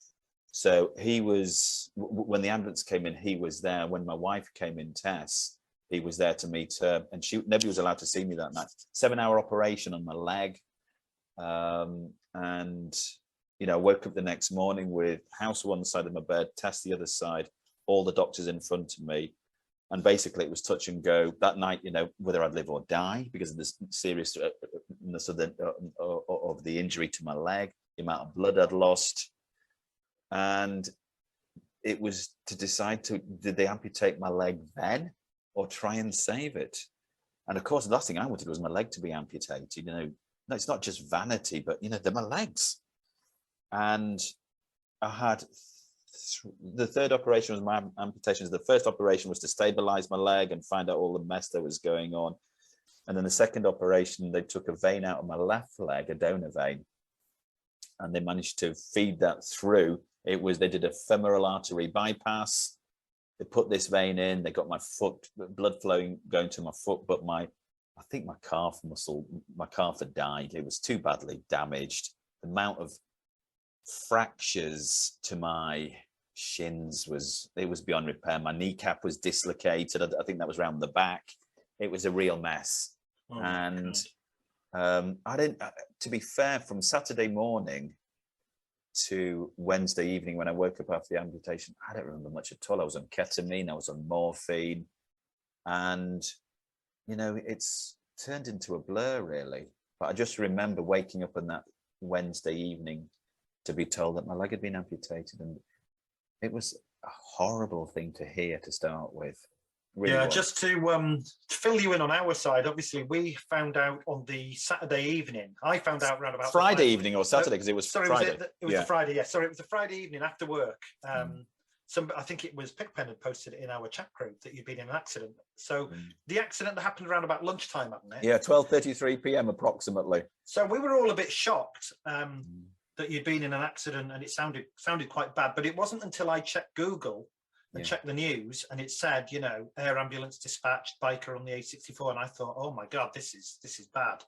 So he was, when the ambulance came in, he was there. When my wife came in, Tess, he was there to meet her, and nobody was allowed to see me that night. 7-hour operation on my leg. And, I woke up the next morning with House one side of my bed, Tess the other side, all the doctors in front of me. And basically it was touch and go that night, whether I'd live or die because of the seriousness of the injury to my leg, the amount of blood I'd lost. And it was to decide did they amputate my leg then or try and save it? And of course, the last thing I wanted was my leg to be amputated. No, it's not just vanity, but they're my legs. And I had the third operation was my amputations. The first operation was to stabilize my leg and find out all the mess that was going on. And then the second operation, they took a vein out of my left leg, a donor vein, and they managed to feed that through. They did a femoral artery bypass. They put this vein in, they got my foot, blood flowing, going to my foot, but I think my calf had died. It was too badly damaged. The amount of fractures to my shins was beyond repair. My kneecap was dislocated. I think that was around the back. It was a real mess. Oh, and I didn't, to be fair, from Saturday morning to Wednesday evening when I woke up after the amputation, I don't remember much at all. I was on ketamine, I was on morphine, and it's turned into a blur really. But I just remember waking up on that Wednesday evening to be told that my leg had been amputated, and it was a horrible thing to hear to start with. Really yeah, was. just to fill you in on our side, obviously we found out on the Saturday evening. I found out around about Friday evening or Saturday, because it was sorry, Friday. it was the Friday, yeah. Sorry, it was the Friday evening after work. I think it was Pigpen had posted it in our chat group that you'd been in an accident. So the accident that happened around about lunchtime, hadn't it? Yeah, 12:33 p.m. approximately. So we were all a bit shocked that you'd been in an accident, and it sounded quite bad. But it wasn't until I checked Google and checked the news, and it said, you know, air ambulance dispatched, biker on the A64, and I thought, oh my God, this is bad.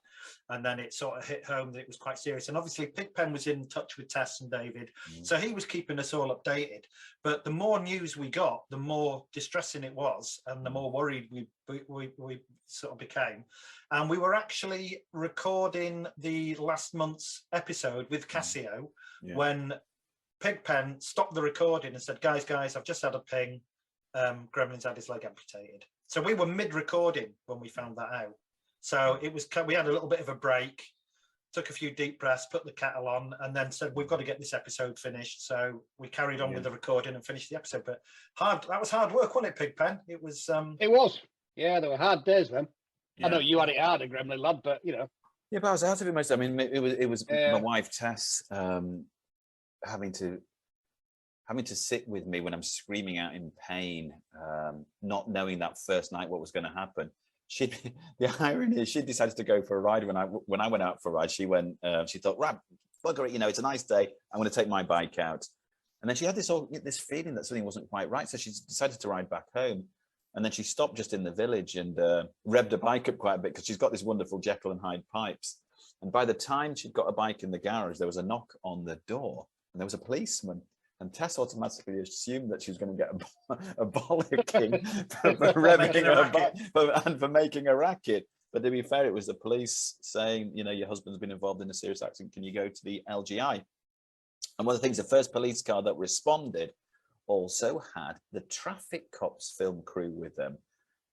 And then it sort of hit home that it was quite serious. And obviously Pigpen was in touch with Tess and David, so he was keeping us all updated. But the more news we got, the more distressing it was, and the more worried we sort of became. And we were actually recording the last month's episode with Casio when Pigpen stopped the recording and said, guys, I've just had a ping. Gremlin's had his leg amputated. So we were mid-recording when we found that out. So it was, we had a little bit of a break, took a few deep breaths, put the kettle on, and then said, we've got to get this episode finished. So we carried on with the recording and finished the episode. But that was hard work, wasn't it, Pigpen? It was. It was. Yeah, there were hard days then. I know you had it hard, Gremlin lad, but you know. Yeah, but I was out of it most. I mean, it was my wife Tess having to sit with me when I'm screaming out in pain, not knowing that first night what was going to happen. The irony is, she decided to go for a ride when I went out for a ride. She went. She thought, right, bugger it, you know, it's a nice day. I'm going to take my bike out. And then she had this feeling that something wasn't quite right, so she decided to ride back home. And then she stopped just in the village and revved her bike up quite a bit, because she's got this wonderful Jekyll and Hyde pipes. And by the time she'd got a bike in the garage, there was a knock on the door, and there was a policeman. And Tess automatically assumed that she was going to get a bollocking for revving her bike and for making a racket. But to be fair, it was the police saying, you know, your husband's been involved in a serious accident. Can you go to the LGI? And one of the things, the first police car that responded also had the traffic cops film crew with them,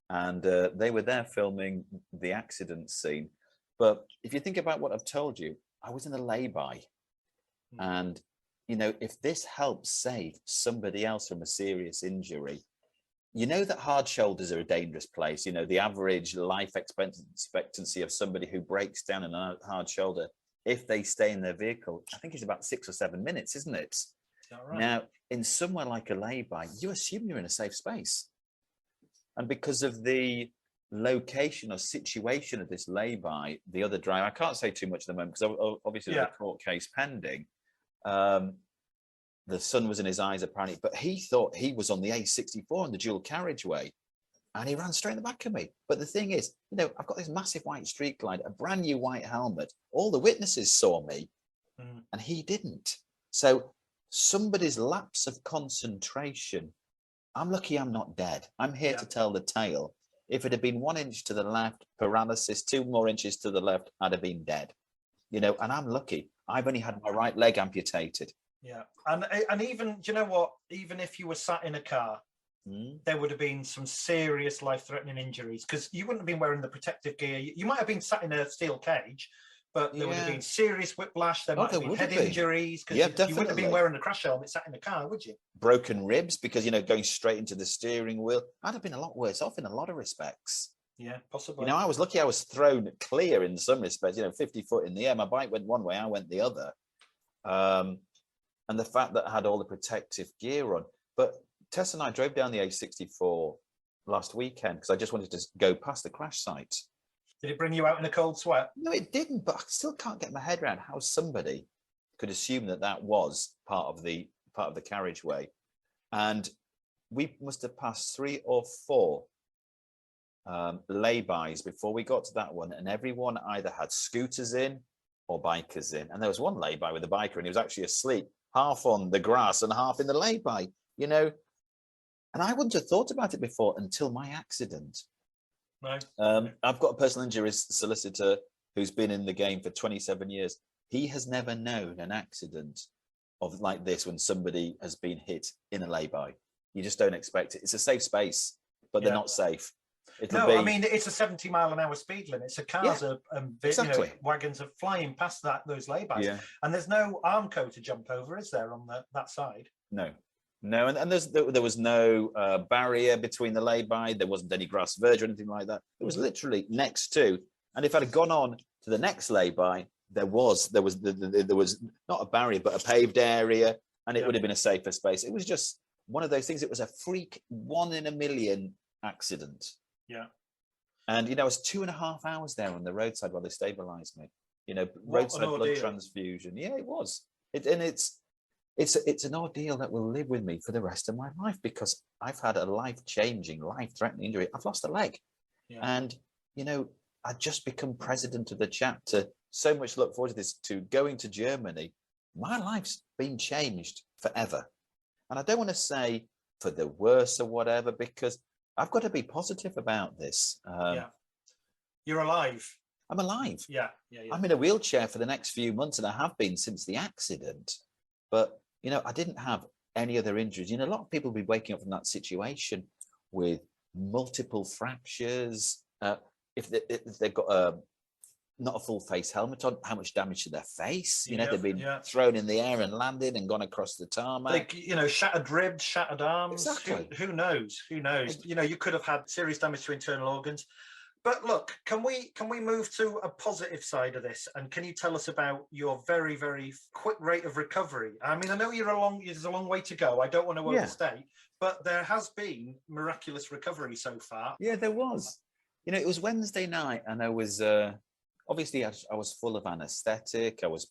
and they were there filming the accident scene. But if you think about what I've told you, I was in a lay-by, and you know, if this helps save somebody else from a serious injury, you know that hard shoulders are a dangerous place. You know, the average life expectancy of somebody who breaks down in a hard shoulder, if they stay in their vehicle, I think it's about 6 or 7 minutes, isn't it? Right. Now, in somewhere like a lay-by, you assume you're in a safe space. And because of the location or situation of this lay-by, the other driver, I can't say too much at the moment because obviously there's a court case pending. The sun was in his eyes apparently, but he thought he was on the A64 on the dual carriageway, and he ran straight in the back of me. But the thing is, you know, I've got this massive white street glide, a brand new white helmet. All the witnesses saw me, and he didn't. So somebody's lapse of concentration. I'm lucky I'm not dead. I'm here to tell the tale. If it had been 1 inch to the left, paralysis, 2 more inches to the left, I'd have been dead. You know, and I'm lucky. I've only had my right leg amputated. Yeah. And even, do you know what? Even if you were sat in a car, there would have been some serious life-threatening injuries, because you wouldn't have been wearing the protective gear. You might have been sat in a steel cage, but there would have been serious whiplash. There might have been head injuries, because you wouldn't have been wearing a crash helmet sat in the car, would you? Broken ribs, because, you know, going straight into the steering wheel. I'd have been a lot worse off in a lot of respects. Yeah, possibly. You know, I was lucky I was thrown clear in some respects, you know, 50 foot in the air. My bike went one way, I went the other. And the fact that I had all the protective gear on. But Tess and I drove down the A64 last weekend because I just wanted to go past the crash site. Did it bring you out in a cold sweat? No, it didn't, but I still can't get my head around how somebody could assume that that was part of the carriageway. And we must have passed 3 or 4 lay-bys before we got to that one, and everyone either had scooters in or bikers in. And there was one lay-by with a biker, and he was actually asleep, half on the grass and half in the lay-by, you know. And I wouldn't have thought about it before until my accident. Right. I've got a personal injury solicitor who's been in the game for 27 years. He has never known an accident of like this when somebody has been hit in a lay-by. You just don't expect it. It's a safe space, but they're not safe. It'll No, be I mean, it's a 70-mile-an-hour speed limit. So cars are, exactly. wagons are flying past those laybys. Yeah. And there's no Armco to jump over, is there, on that side? No. And there was no barrier between the lay-by. There wasn't any grass verge or anything like that. It was literally next to. And if I'd have gone on to the next lay-by, there was not a barrier, but a paved area, and it would have been a safer space. It was just one of those things. It was a freak 1 in a million accident. Yeah. And I was 2.5 hours there on the roadside while they stabilized me. What Roadside blood transfusion. Yeah, it was. It's an ordeal that will live with me for the rest of my life, because I've had a life-changing, life-threatening injury. I've lost a leg. Yeah. And, I'd just become president of the chapter. So much look forward to this, to going to Germany. My life's been changed forever. And I don't want to say for the worse or whatever, because I've got to be positive about this. You're alive. I'm alive. Yeah. I'm in a wheelchair for the next few months, and I have been since the accident. But, I didn't have any other injuries. A lot of people will be waking up from that situation with multiple fractures. If they've got not a full face helmet on, how much damage to their face? They've been thrown in the air and landed and gone across the tarmac. Shattered ribs, shattered arms. Exactly. Who knows? You could have had serious damage to internal organs. But look, can we move to a positive side of this? And can you tell us about your very, very quick rate of recovery? I mean, I know there's a long way to go. I don't want to overstate, but there has been miraculous recovery so far. Yeah, there was. It was Wednesday night, and I was obviously I was full of anesthetic. I was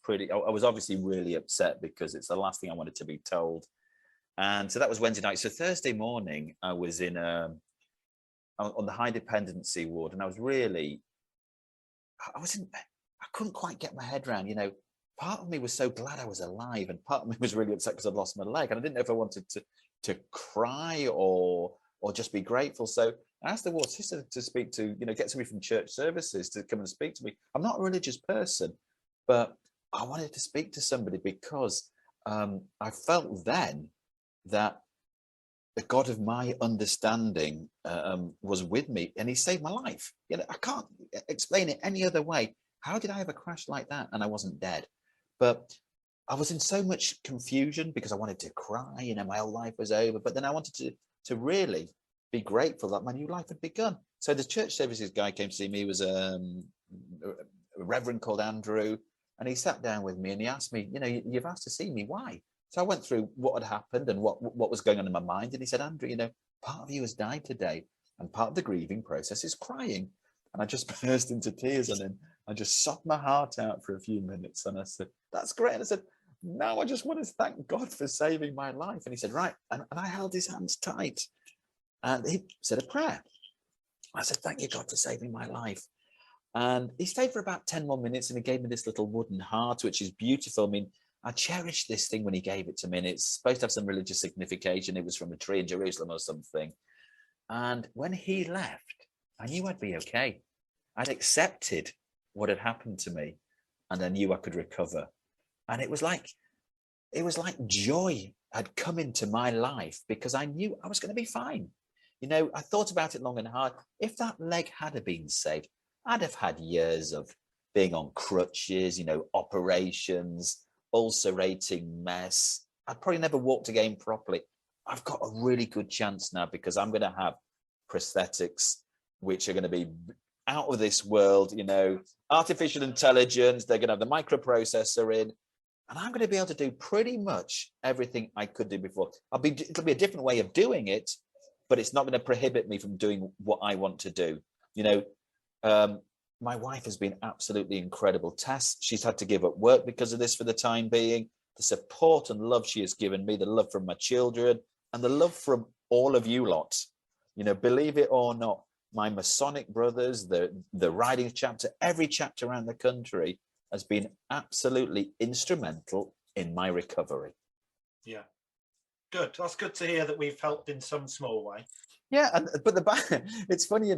obviously really upset because it's the last thing I wanted to be told. And so that was Wednesday night. So Thursday morning, I was on the high dependency ward, and I couldn't quite get my head around, part of me was so glad I was alive, and part of me was really upset because I'd lost my leg, and I didn't know if I wanted to cry or just be grateful. So I asked the ward sister to speak to, get somebody from church services to come and speak to me. I'm not a religious person, but I wanted to speak to somebody because I felt then that the God of my understanding was with me, and he saved my life. I can't explain it any other way. How did I have a crash like that and I wasn't dead? But I was in so much confusion because I wanted to cry, my whole life was over. But then I wanted to really be grateful that my new life had begun. So the church services guy came to see me. He was a reverend called Andrew, and he sat down with me and he asked me, you've asked to see me, why? So I went through what had happened and what was going on in my mind. And he said, Andrew, part of you has died today, and part of the grieving process is crying. And I just burst into tears, and then I just sobbed my heart out for a few minutes. And I said, that's great. And I said, now I just want to thank God for saving my life. And he said, right. And I held his hands tight, and he said a prayer. I said, thank you, God, for saving my life. And he stayed for about 10 more minutes, and he gave me this little wooden heart, which is beautiful. I mean, I cherished this thing when he gave it to me, and it's supposed to have some religious signification. It was from a tree in Jerusalem or something. And when he left, I knew I'd be okay. I'd accepted what had happened to me, and I knew I could recover. And it was like joy had come into my life because I knew I was going to be fine. I thought about it long and hard. If that leg had been saved, I'd have had years of being on crutches, operations, ulcerating mess. I'd probably never walked again properly. I've got a really good chance now because I'm going to have prosthetics which are going to be out of this world, artificial intelligence. They're going to have the microprocessor in, and I'm going to be able to do pretty much everything I could do before. It'll be a different way of doing it, but it's not going to prohibit me from doing what I want to do. My wife has been absolutely incredible. Tess, she's had to give up work because of this for the time being. The support and love she has given me, the love from my children, and the love from all of you lot. Believe it or not, my Masonic brothers, the riding chapter, every chapter around the country has been absolutely instrumental in my recovery. Yeah. Good. That's good to hear that we've helped in some small way. Yeah, but it's funny,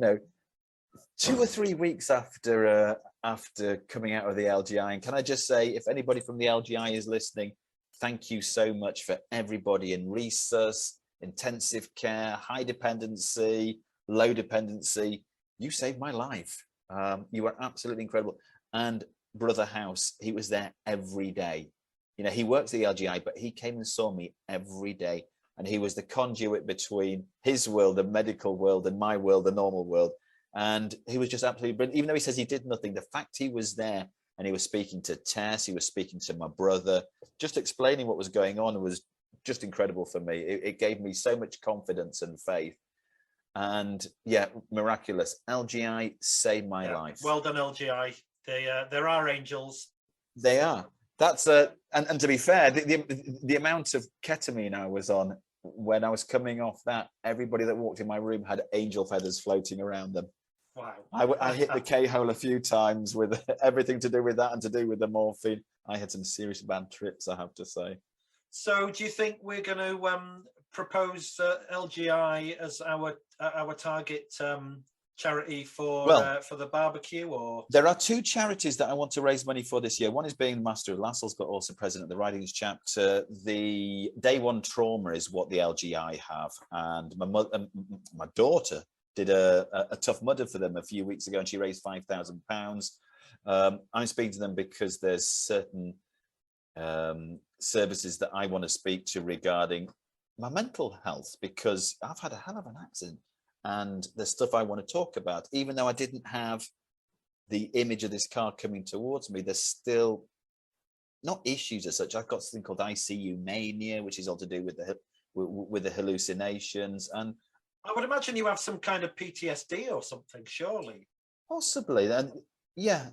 2 or 3 weeks after coming out of the LGI, and can I just say, if anybody from the LGI is listening, thank you so much for everybody in resus, intensive care, high dependency, low dependency. You saved my life. You were absolutely incredible. And Brother House, he was there every day. You know, he works at the LGI, but he came and saw me every day. And he was the conduit between his world, the medical world, and my world, the normal world. And he was just absolutely brilliant. Even though he says he did nothing, the fact he was there and he was speaking to Tess, he was speaking to my brother, just explaining what was going on was just incredible for me. It gave me so much confidence and faith. And yeah, miraculous. LGI saved my life. Well done, LGI. There are angels. They are. That's and to be fair, the amount of ketamine I was on when I was coming off that, everybody that walked in my room had angel feathers floating around them. Wow. I hit the K-hole a few times with everything to do with that and to do with the morphine. I had some serious bad trips, I have to say. So do you think we're going to propose LGI as our target charity for the barbecue? Or there are two charities that I want to raise money for this year. One is being Master of Lascelles, but also President of the Ridings chapter. The Day One Trauma is what the LGI have, and my daughter did a tough mudder for them a few weeks ago, and she raised £5,000. I'm speaking to them because there's certain services that I want to speak to regarding my mental health, because I've had a hell of an accident. And there's stuff I want to talk about, even though I didn't have the image of this car coming towards me. There's still not issues as such. I've got something called ICU mania, which is all to do with the hallucinations. And I would imagine you have some kind of PTSD or something, surely. Possibly. And yeah,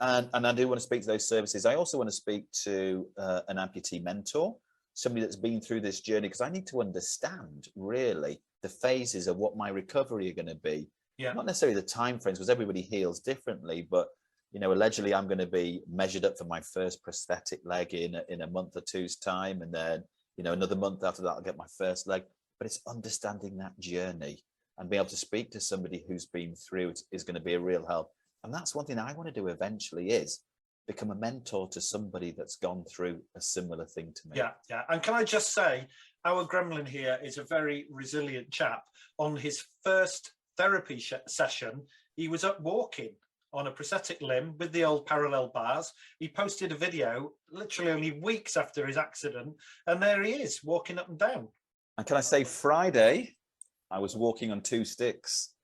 and I do want to speak to those services. I also want to speak to an amputee mentor, somebody that's been through this journey, because I need to understand really the phases of what my recovery are going to be. Yeah. Not necessarily the time frames, because everybody heals differently, but you know, allegedly I'm going to be measured up for my first prosthetic leg in a month or two's time, and then you know, another month after that I'll get my first leg. But it's understanding that journey and being able to speak to somebody who's been through it is going to be a real help. And that's one thing I want to do eventually, is become a mentor to somebody that's gone through a similar thing to me. Yeah. And can I just say, our Gremlin here is a very resilient chap. On his first therapy session, he was up walking on a prosthetic limb with the old parallel bars. He posted a video literally only weeks after his accident, and there he is walking up and down. And can I say, Friday, I was walking on 2 sticks.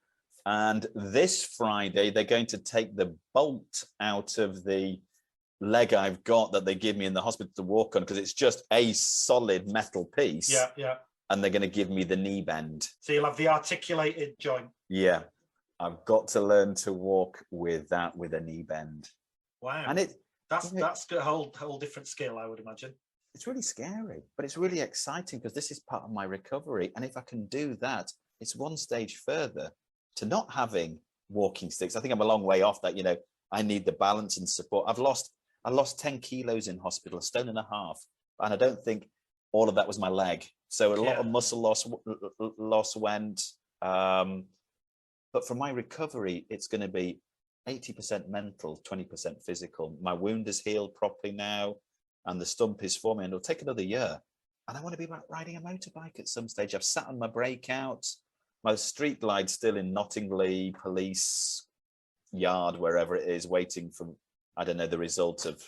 And this Friday, they're going to take the bolt out of the leg I've got that they give me in the hospital to walk on, because it's just a solid metal piece. Yeah. And they're going to give me the knee bend. So you'll have the articulated joint. Yeah. I've got to learn to walk with that, with a knee bend. Wow. And that's a whole different skill, I would imagine. It's really scary, but it's really exciting, because this is part of my recovery. And if I can do that, it's one stage further to not having walking sticks. I think I'm a long way off that. You know, I need the balance and support. I lost 10 kilos in hospital, 1.5 stone, and I don't think all of that was my leg. So a lot of muscle loss went. But for my recovery, it's going to be 80% mental, 20% physical. My wound is healed properly now, and the stump is forming, and it'll take another year. And I want to be riding a motorbike at some stage. I've sat on my breakout. My street glide's still in Nottingley police yard, wherever it is, waiting for, I don't know, the result of.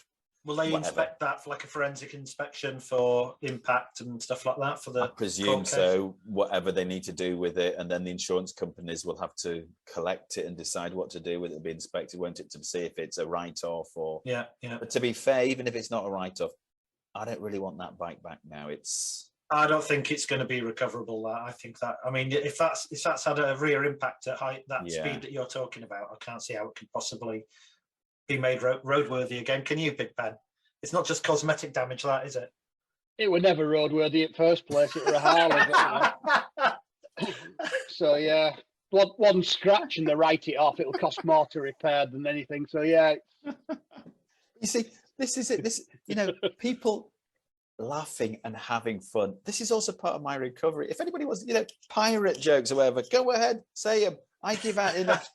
Will they inspect that for like a forensic inspection for impact and stuff like that? For the, I presume so, whatever they need to do with it. And then the insurance companies will have to collect it and decide what to do with it. It'll be inspected, won't it, to see if it's a write-off or. Yeah. But to be fair, even if it's not a write-off, I don't really want that bike back now. I don't think it's going to be recoverable. I think that, I mean, if that's had a rear impact at that speed that you're talking about, I can't see how it could possibly be made roadworthy again. Can you, Pigpen? It's not just cosmetic damage, that, is it? It were never roadworthy at first place. It were a Harley. So yeah, one scratch and they write it off. It'll cost more to repair than anything. So yeah. You see, this is it. This, you know, people laughing and having fun. This is also part of my recovery. If anybody wants, you know, pirate jokes or whatever, go ahead, say them. I give out enough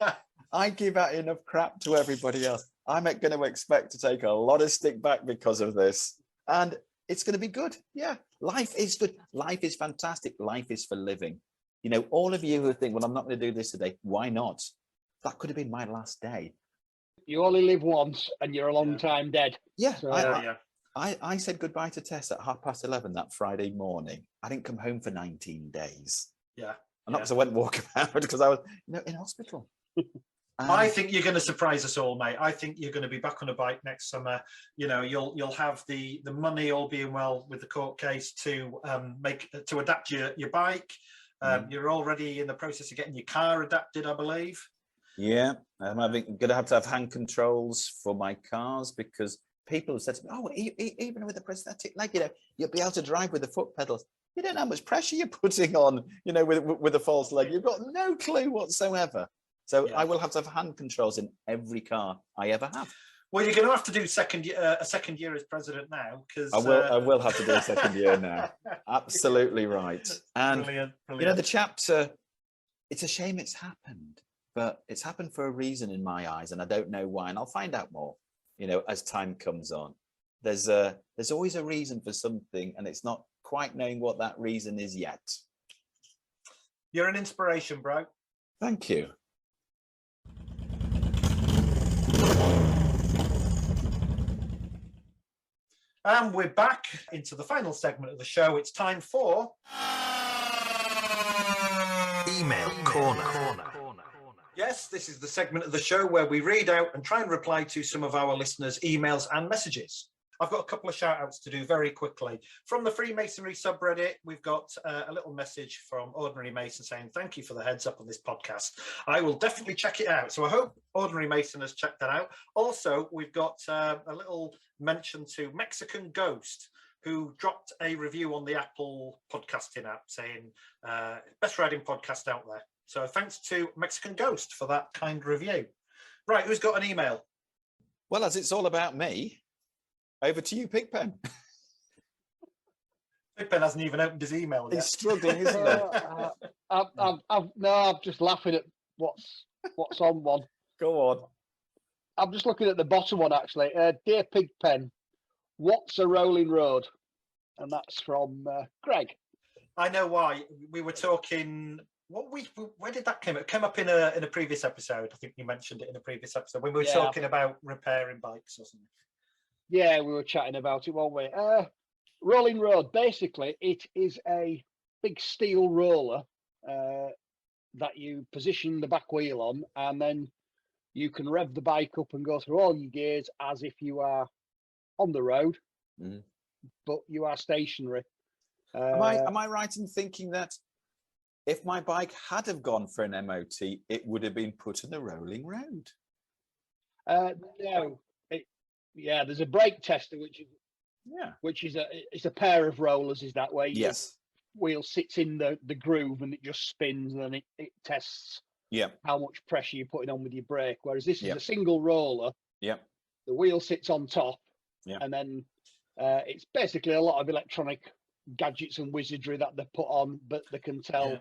crap to everybody else. I'm going to expect to take a lot of stick back because of this, and it's going to be good. Yeah, life is good. Life is fantastic. Life is for living. You know, all of you who think, well, I'm not going to do this today. Why not? That could have been my last day. You only live once and you're a long time dead. Yeah, So, I said goodbye to Tess at 11:30 that Friday morning. I didn't come home for 19 days. Yeah. And not because I went walking around, because I was in hospital. I think you're going to surprise us all, mate. I think you're going to be back on a bike next summer. You know, you'll have the money, all being well, with the court case to adapt your bike. You're already in the process of getting your car adapted, I believe. Yeah, I'm going to have hand controls for my cars, because people have said to me, "Oh, even with a prosthetic leg, you know, you'll be able to drive with the foot pedals." You don't know how much pressure you're putting on, you know, with a false leg. You've got no clue whatsoever. So I will have hand controls in every car I ever have. Well, you're going to have to do a second year as president now, because I will have to do a second year now. Absolutely right. And brilliant. You know, the chapter, it's a shame it's happened, but it's happened for a reason in my eyes, and I don't know why. And I'll find out more, you know, as time comes on. There's always a reason for something, and it's not quite knowing what that reason is yet. You're an inspiration, bro. Thank you. And we're back into the final segment of the show. It's time for Email Corner. Yes, this is the segment of the show where we read out and try and reply to some of our listeners' emails and messages. I've got a couple of shout outs to do very quickly. From the Freemasonry subreddit, we've got a little message from Ordinary Mason saying, "Thank you for the heads up on this podcast. I will definitely check it out." So I hope Ordinary Mason has checked that out. Also, we've got a little mention to Mexican Ghost, who dropped a review on the Apple podcasting app saying, best riding podcast out there. So thanks to Mexican Ghost for that kind review. Right, who's got an email? Well, as it's all about me, over to you, Pigpen. Pigpen hasn't even opened his email yet. He's struggling, isn't he? I'm just laughing at what's on one. Go on. I'm just looking at the bottom one, actually. Dear Pigpen, what's a rolling road? And that's from Greg. I know why. We were talking... where did that come up? It came up in a previous episode. I think you mentioned it in a previous episode when we were talking about repairing bikes or something. Yeah, we were chatting about it, weren't we? Rolling road, basically, it is a big steel roller that you position the back wheel on, and then you can rev the bike up and go through all your gears as if you are on the road, but you are stationary. Am I right in thinking that if my bike had have gone for an MOT, it would have been put on the rolling road? No. Yeah, there's a brake tester, which is a pair of rollers. Is that way? Yes. The wheel sits in the groove and it just spins, and then it tests how much pressure you're putting on with your brake. Whereas this is a single roller. Yeah. The wheel sits on top. Yeah. And then it's basically a lot of electronic gadgets and wizardry that they put on, but they can tell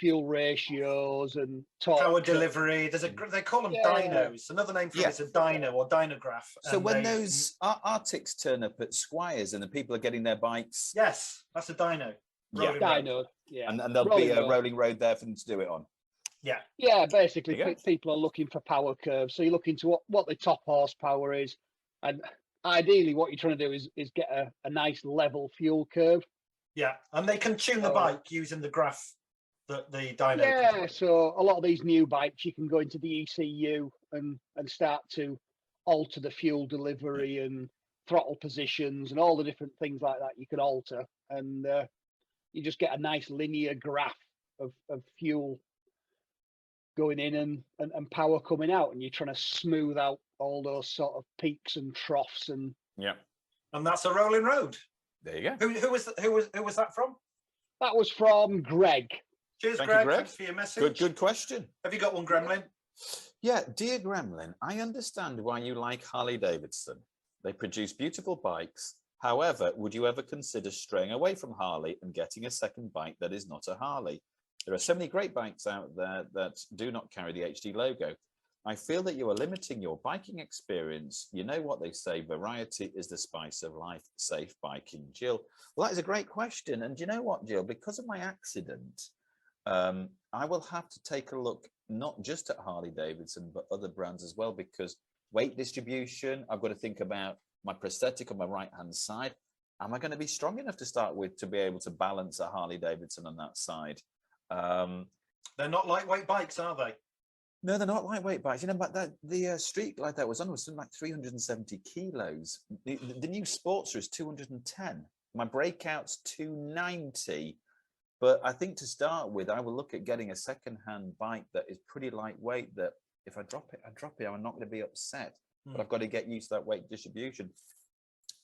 fuel ratios and torque. Power delivery. They call them dynos. Another name for it is a dyno or dynograph. So when those Arctics turn up at Squires and the people are getting their bikes, yes, that's a dyno. Dyno. Yeah, and there'll be a rolling road there for them to do it on. Yeah, basically people are looking for power curves. So you're looking to what the top horsepower is, and ideally what you're trying to do is get a nice level fuel curve. Yeah, and they can tune the bike using the graph that the dyno. Yeah, so a lot of these new bikes, you can go into the ECU and start to alter the fuel delivery and throttle positions and all the different things like that you can alter, and you just get a nice linear graph of fuel going in and power coming out, and you're trying to smooth out all those sort of peaks and troughs and and that's a rolling road. There you go. Who was that from? That was from Greg. Cheers, Greg. Thanks for your message. Good question. Have you got one, Gremlin? Yeah, dear Gremlin, I understand why you like Harley Davidson. They produce beautiful bikes. However, would you ever consider straying away from Harley and getting a second bike that is not a Harley? There are so many great bikes out there that do not carry the HD logo. I feel that you are limiting your biking experience. You know what they say, variety is the spice of life. Safe biking, Jill. Well, that is a great question. And you know what, Jill? Because of my accident, I will have to take a look, not just at Harley Davidson, but other brands as well, because weight distribution, I've got to think about my prosthetic on my right-hand side. Am I going to be strong enough to start with to be able to balance a Harley Davidson on that side? They're not lightweight bikes, are they? No, they're not lightweight bikes. You know, but the Street Glide that was on was something like 370 kilos. The new Sportster is 210. My Breakout's 290. But I think to start with, I will look at getting a second-hand bike that is pretty lightweight, that if I drop it, I drop it. I'm not going to be upset. But I've got to get used to that weight distribution.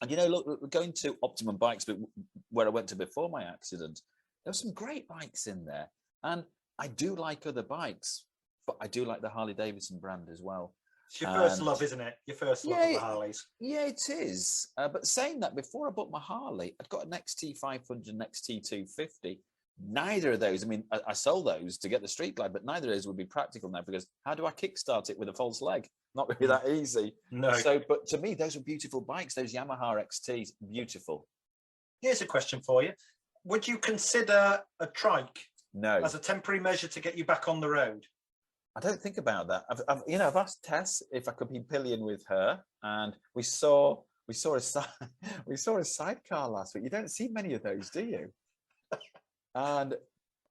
And, you know, look, we're going to Optimum Bikes, but where I went to before my accident, there were some great bikes in there. And I do like other bikes, but I do like the Harley Davidson brand as well. It's your first love, isn't it? Your first love of the Harleys. Yeah, it is. But saying that, before I bought my Harley, I'd got an XT500 and XT250. Neither of those, I mean, I sold those to get the Street Glide, but neither of those would be practical now, because how do I kickstart it with a false leg? Not really that easy. No. So, but to me, those were beautiful bikes. Those Yamaha XTs, beautiful. Here's a question for you. Would you consider a trike as a temporary measure to get you back on the road? I don't think about that. I've asked Tess if I could be pillion with her, and we saw a sidecar last week. You don't see many of those, do you? And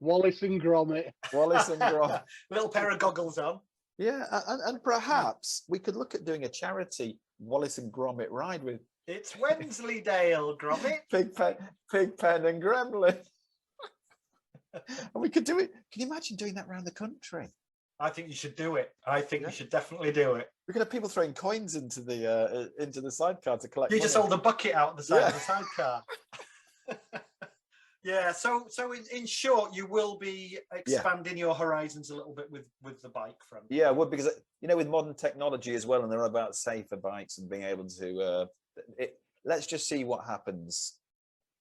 Wallace and Gromit. Little pair of goggles on. Yeah, and perhaps we could look at doing a charity Wallace and Gromit ride with. It's Wensleydale, Gromit. Pigpen and Gremlin. And we could do it. Can you imagine doing that around the country? I think you should do it. I think you should definitely do it. We could have people throwing coins into the sidecar to collect. You just hold a bucket out the side of the sidecar. Yeah, so in short, you will be expanding your horizons a little bit with the bike front. Yeah, well, because, you know, with modern technology as well, and they're about safer bikes and being able to, let's just see what happens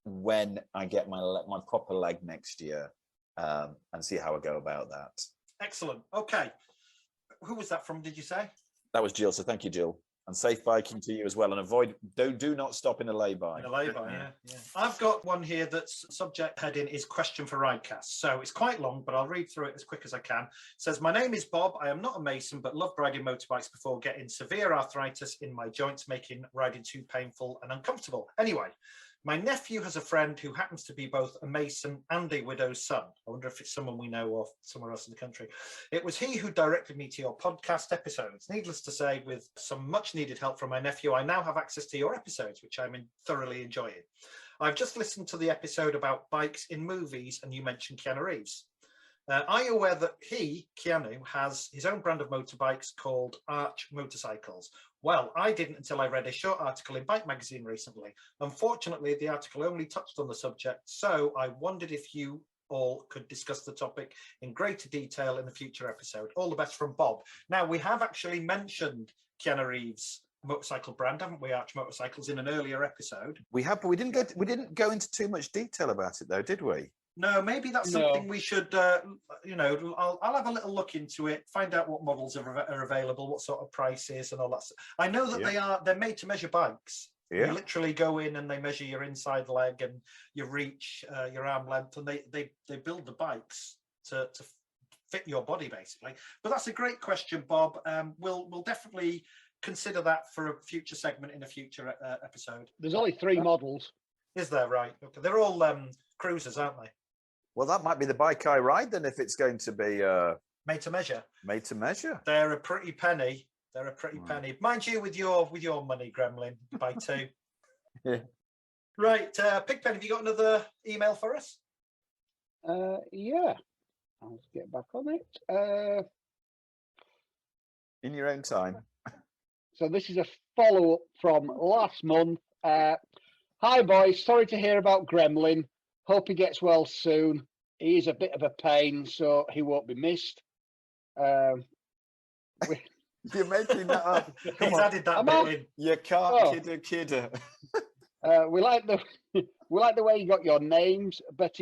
when I get my proper leg next year, and see how I go about that. Excellent. Okay. Who was that from, did you say? That was Jill, so thank you, Jill. And safe biking to you as well, and do not stop in a lay-by. In a lay-by, yeah. I've got one here that's subject heading is question for Ridecast. So it's quite long, but I'll read through it as quick as I can. It says, my name is Bob. I am not a mason, but loved riding motorbikes before getting severe arthritis in my joints, making riding too painful and uncomfortable. Anyway, my nephew has a friend who happens to be both a mason and a widow's son. I wonder if it's someone we know of somewhere else in the country. It was he who directed me to your podcast episodes. Needless to say, with some much needed help from my nephew, I now have access to your episodes, which I'm thoroughly enjoying. I've just listened to the episode about bikes in movies, and you mentioned Keanu Reeves. Are you aware that Keanu, has his own brand of motorbikes called Arch Motorcycles? Well, I didn't until I read a short article in Bike Magazine recently. Unfortunately, the article only touched on the subject, so I wondered if you all could discuss the topic in greater detail in a future episode. All the best from Bob. Now, we have actually mentioned Keanu Reeves' motorcycle brand, haven't we, Arch Motorcycles, in an earlier episode? We have, but we didn't go into too much detail about it, though, did we? No, maybe that's something we should, I'll have a little look into it, find out what models are available, what sort of prices and all that. I know that they're made to measure bikes. Yeah. You literally go in and they measure your inside leg and your reach, your arm length, and they build the bikes to fit your body, basically. But that's a great question, Bob. We'll definitely consider that for a future segment in a future episode. There's only 3 models. Is there? Right. Okay. They're all cruisers, aren't they? Well, that might be the bike I ride then, if it's going to be made to measure. Made to measure. They're a pretty penny. They're a pretty penny. Mind you, with your money, Gremlin, buy 2. Yeah. Right, Pigpen, have you got another email for us? Yeah. I'll get back on it. In your own time. So this is a follow-up from last month. Hi, boys. Sorry to hear about Gremlin. Hope he gets well soon. He is a bit of a pain, so he won't be missed. You're making that up. He's added that bit in. You can't kidder. We like the way you got your names, but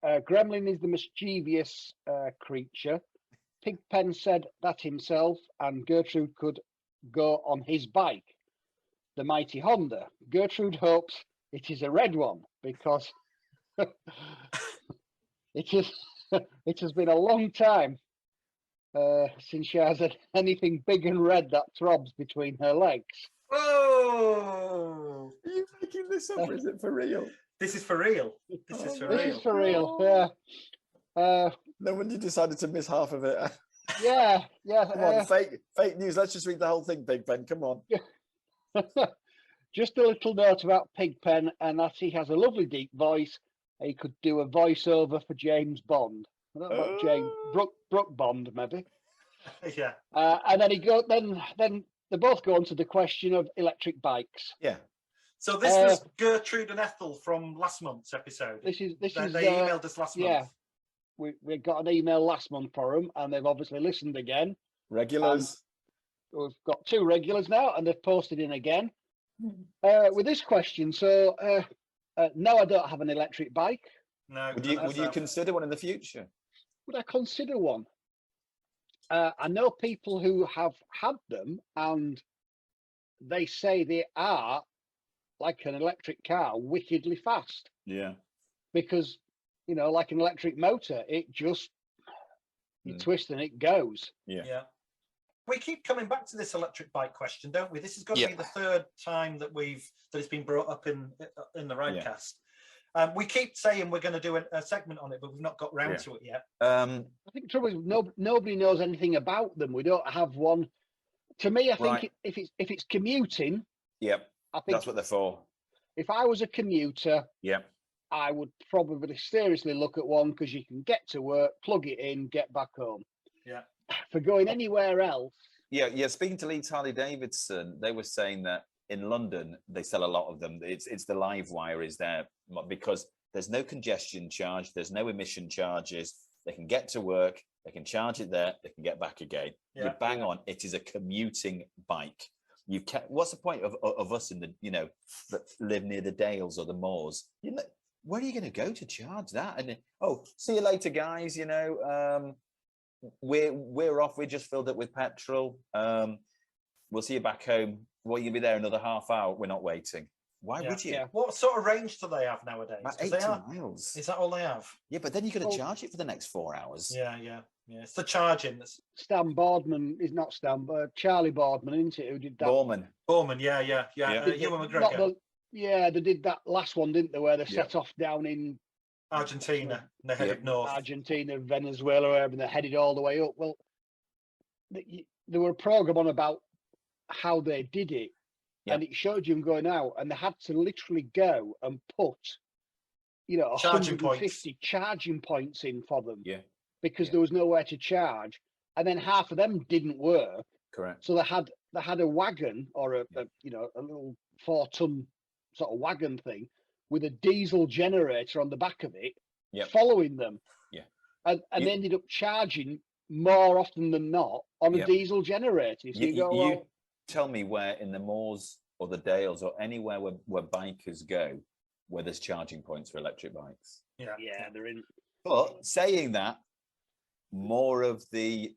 Gremlin is the mischievous creature. Pigpen said that himself, and Gertrude could go on his bike, the mighty Honda. Gertrude hopes it is a red one because it is it has been a long time since she has had anything big and red that throbs between her legs. Oh, Are you making this up, or is it for real? this is for real. This is for This real. is for real. Yeah. No wonder you decided to miss half of it. Yeah. Come on, fake news. Let's just read the whole thing, Pigpen. Come on. Just a little note about Pigpen, and that he has a lovely deep voice. He could do a voiceover for James Bond. I don't know about James Brooke Bond, maybe. Yeah. And then then they both go on to the question of electric bikes. Yeah. So this was Gertrude and Ethel from last month's episode. This is They emailed us last month. We got an email last month for them, and they've obviously listened again. Regulars. We've got 2 regulars now, and they've posted in again with this question. So, no, I don't have an electric bike. No. Would you consider one in the future? Would I consider one? I know people who have had them, and they say they are like an electric car, wickedly fast. Yeah. Because, like an electric motor, it just you twist and it goes. Yeah. We keep coming back to this electric bike question, don't we? This has got to be the 3rd time that it's been brought up in the Ridecast. We keep saying we're going to do a segment on it, but we've not got round to it yet. I think the trouble is nobody knows anything about them. We don't have one. To me, I think if it's commuting, I think that's what they're for. If I was a commuter, I would probably seriously look at one, because you can get to work, plug it in, get back home. Yeah. For going anywhere else. Yeah. Speaking to Leeds Harley Davidson, they were saying that in London they sell a lot of them. It's the live wire is there because there's no congestion charge, there's no emission charges. They can get to work, they can charge it there, they can get back again. You bang on. It is a commuting bike. What's the point of us in the that live near the Dales or the Moors? Where are you going to go to charge that? And see you later, guys. We're off. We just filled it with petrol. We'll see you back home. Well, you'll be there another half hour. We're not waiting. Why would you? Yeah. What sort of range do they have nowadays? About 80 miles. Is that all they have? Yeah, but then you've got to charge it for the next 4 hours. Yeah. It's the charging. Stan Boardman is not Stan, but Charlie Boardman, isn't it? Who did that? Boorman. Yeah. Ewan McGregor. They did that last one, didn't they? Where they set off down in Argentina, and they headed north. Argentina, Venezuela, wherever, and they headed all the way up. Well, there were a program on about how they did it, and it showed you them going out, and they had to literally go and put, charging 150 charging points in for them. Yeah. Because there was nowhere to charge, and then half of them didn't work. Correct. So they had a wagon or a little 4-ton sort of wagon thing with a diesel generator on the back of it, following them. Yeah. And they ended up charging more often than not on a diesel generator. So you tell me where in the Moors or the Dales or anywhere where bikers go where there's charging points for electric bikes. Yeah, they're in. But saying that, more of the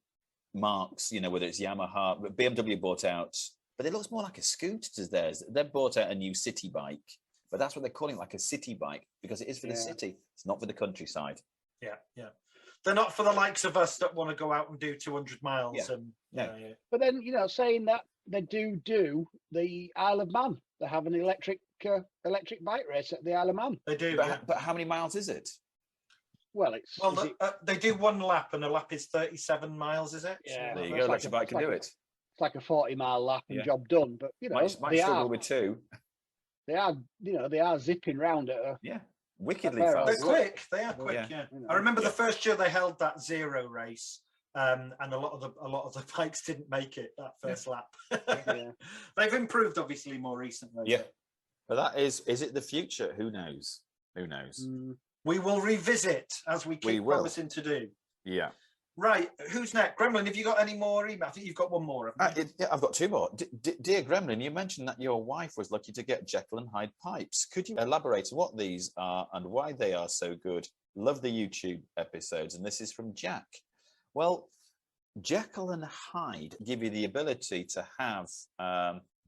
marks, whether it's Yamaha, BMW bought out, but it looks more like a scooter to theirs. They've bought out a new city bike, but that's what they're calling it, like a city bike, because it is for the city. It's not for the countryside. Yeah. They're not for the likes of us that want to go out and do 200 miles. But then, saying that, they do the Isle of Man. They have an electric bike race at the Isle of Man. They do. But how many miles is it? Well, they do 1 lap, and a lap is 37 miles, is it? Yeah. There you go. Electric bike can do it. It's like a 40-mile lap and job done. But might struggle with 2. They are zipping round at wickedly fast. They're quick. They are quick. Yeah. I remember the first year they held that 0 race, and a lot of the bikes didn't make it that first lap. They've improved obviously more recently. Yeah, but that is it the future? Who knows? We will revisit as we keep promising to do. Yeah. Right, who's next? Gremlin, have you got any more email? I think you've got one more. I've got 2 more. Dear Gremlin, you mentioned that your wife was lucky to get Jekyll and Hyde pipes. Could you elaborate on what these are and why they are so good? Love the YouTube episodes. And this is from Jack. Well, Jekyll and Hyde give you the ability to have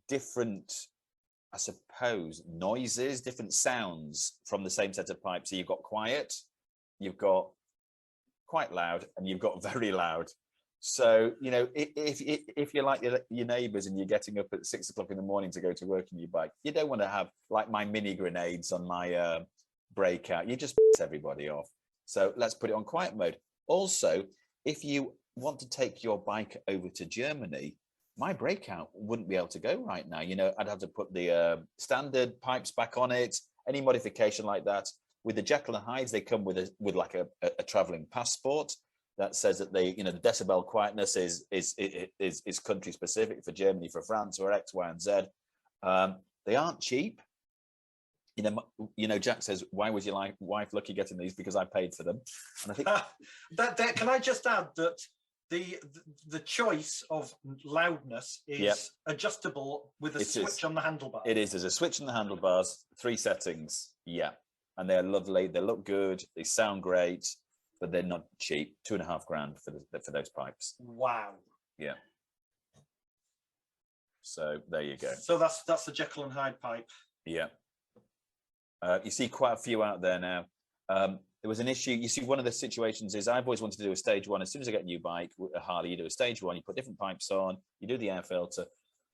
different, I suppose, noises, different sounds from the same set of pipes. So you've got quiet, you've got quite loud, and you've got very loud. So, you know, if you're like your neighbours and you're getting up at 6 o'clock in the morning to go to work on your bike, you don't want to have like my mini grenades on my breakout. You just piss everybody off. So let's put it on quiet mode. Also, if you want to take your bike over to Germany, my breakout wouldn't be able to go right now. You know, I'd have to put the standard pipes back on it, any modification like that. With the Jekyll and Hydes, they come with like a traveling passport that says that they, you know, the decibel quietness is country specific for Germany, for France, or X, Y, and Z. They aren't cheap. You know, Jack says, "Why was your wife lucky getting these? Because I paid for them." And I think can I just add that the choice of loudness is adjustable with a switch on the handlebar. It is. There's a switch on the handlebars, 3 settings. Yeah, and they're lovely. They look good. They sound great, but they're not cheap. $2.5 grand for those pipes. Wow. Yeah. So there you go. So that's the Jekyll and Hyde pipe. Yeah. You see quite a few out there now. There was an issue. You see, one of the situations is I've always wanted to do a stage one. As soon as I get a new bike, a Harley, you do a stage one, you put different pipes on, you do the air filter.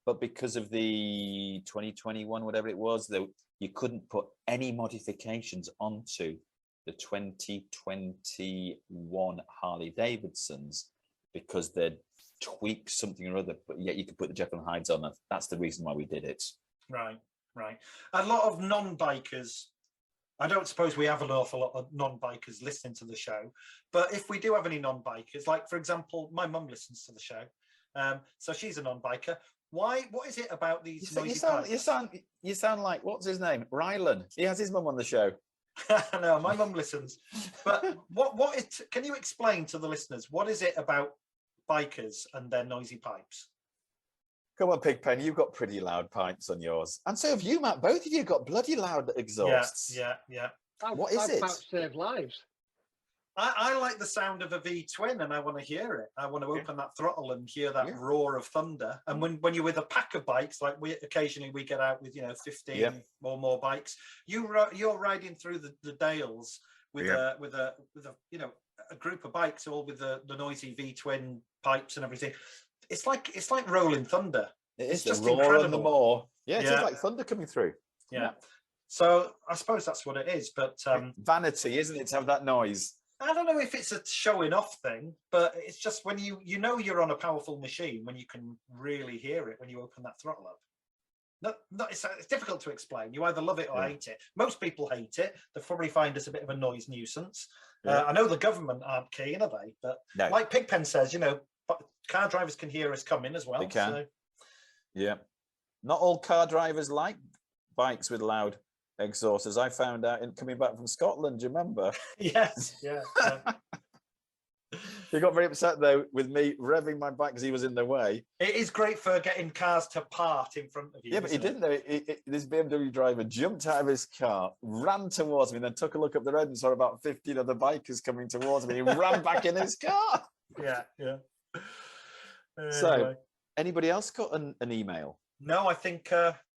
But because of the 2021, whatever it was, you couldn't put any modifications onto the 2021 Harley Davidsons because they'd tweaked something or other, but yet you could put the Jekyll and Hydes on. That's the reason why we did it. Right. A lot of non-bikers, I don't suppose we have an awful lot of non-bikers listening to the show, but if we do have any non-bikers, like for example, my mum listens to the show, so she's a non-biker. What is it about these noisy pipes? You sound like, what's his name? Rylan. He has his mum on the show. No, my mum listens. But can you explain to the listeners, what is it about bikers and their noisy pipes? Come on, Pigpen, you've got pretty loud pipes on yours. And so have you, Matt. Both of you got bloody loud exhausts. Yeah. What is it? Pipes save lives. I like the sound of a V-twin, and I want to hear it. I want to open that throttle and hear that roar of thunder. And when you're with a pack of bikes, like we occasionally get out with 15 or more bikes, you're riding through the Dales with a group of bikes, all with the noisy V-twin pipes and everything. It's like rolling thunder. It's just the roar incredible. and the more. Yeah, it's like thunder coming through. Yeah. So I suppose that's what it is. But vanity, isn't it, to have that noise? I don't know if it's a showing off thing, but it's just when you know you're on a powerful machine when you can really hear it when you open that throttle up. It's difficult to explain. You either love it or hate it. Most people hate it. They probably find us a bit of a noise nuisance. I know the government aren't keen, are they? But like Pigpen says, car drivers can hear us coming as well. They can. So. Yeah. Not all car drivers like bikes with loud exhausts, as I found out in coming back from Scotland. Do you remember? Yes. Yeah. He got very upset though with me revving my bike because he was in the way. It is great for getting cars to part in front of you. Yeah, but he didn't though. This BMW driver jumped out of his car, ran towards me, and then took a look up the road and saw about 15 other bikers coming towards me. He ran back in his car. Yeah. So, anybody else got an email? No, I think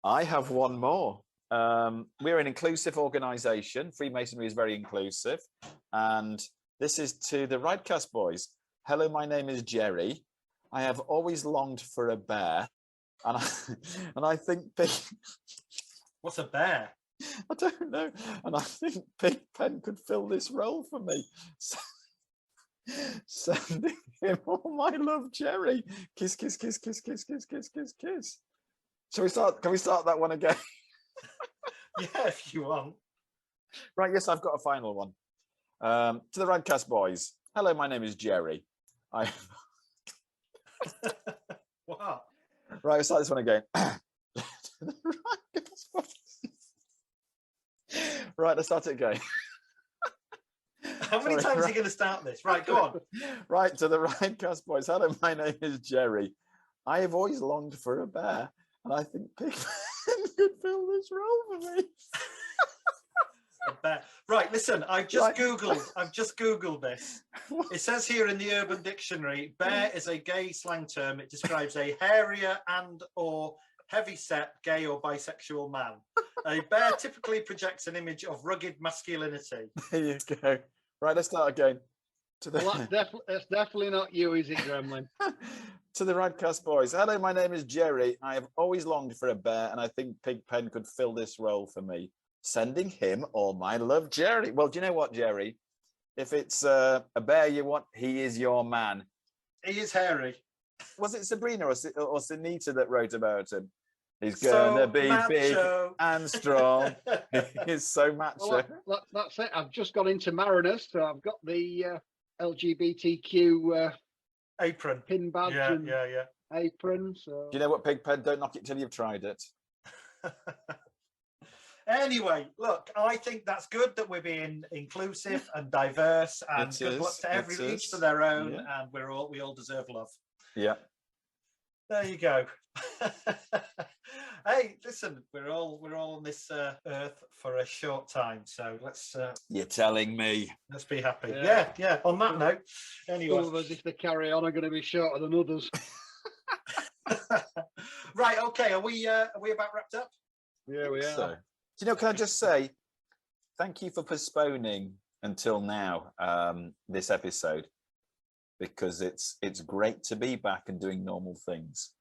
I have one more. We're an inclusive organisation. Freemasonry is very inclusive, and this is to the Ridecast boys. Hello, my name is Jerry. I have always longed for a bear, and I think what's a bear? I don't know, and I think Pigpen could fill this role for me. So, sending him all my love, Jerry. Kiss, kiss, kiss, kiss, kiss, kiss, kiss, kiss, kiss. Shall we start? Can we start that one again? Yeah, if you want. Right, yes, I've got a final one. To the Ridecast boys. Hello, my name is Jerry. Wow. Right, let's start this one again. Right, let's start it again. How many times are you going to start this? Right, go on. Right, to the Ridecast boys. Hello, my name is Jerry. I have always longed for a bear, and I think Pigpen could fill this role for me. A bear. Right, listen, I've just Googled this. It says here in the Urban Dictionary, bear is a gay slang term. It describes a hairier and or heavy-set gay or bisexual man. A bear typically projects an image of rugged masculinity. There you go. Right, let's start again. To the, Well, that's definitely not you, is it, Gremlin? to the Ridecast boys. Hello, my name is Jerry. I have always longed for a bear, and I think Pigpen could fill this role for me. Sending him all my love, Jerry. Well, do you know what, Jerry? If it's a bear you want, he is your man. He is hairy. Was it Sabrina or Sunita that wrote about him? He's So gonna be macho. big and strong. He's so macho. Well, that's it. I've just gone into Mariners, so I've got the LGBTQ Apron. pin badge and Yeah. apron. So Do you know what, Pigpen? Don't knock it till you've tried it. Anyway, look, I think that's good that we're being inclusive and diverse, and It good is, luck to it each is. to their own, Yeah. and we all deserve love. Yeah. There you go. Hey, listen, we're all on this earth for a short time, so let's You're telling me. be happy. Yeah. Yeah. On that note, some anyway. of us, if they carry on, are going to be shorter than others. Right. Okay. Are we about wrapped up? Yeah, we are. So, do you know, can I just say thank you for postponing until now this episode, because it's great to be back and doing normal things.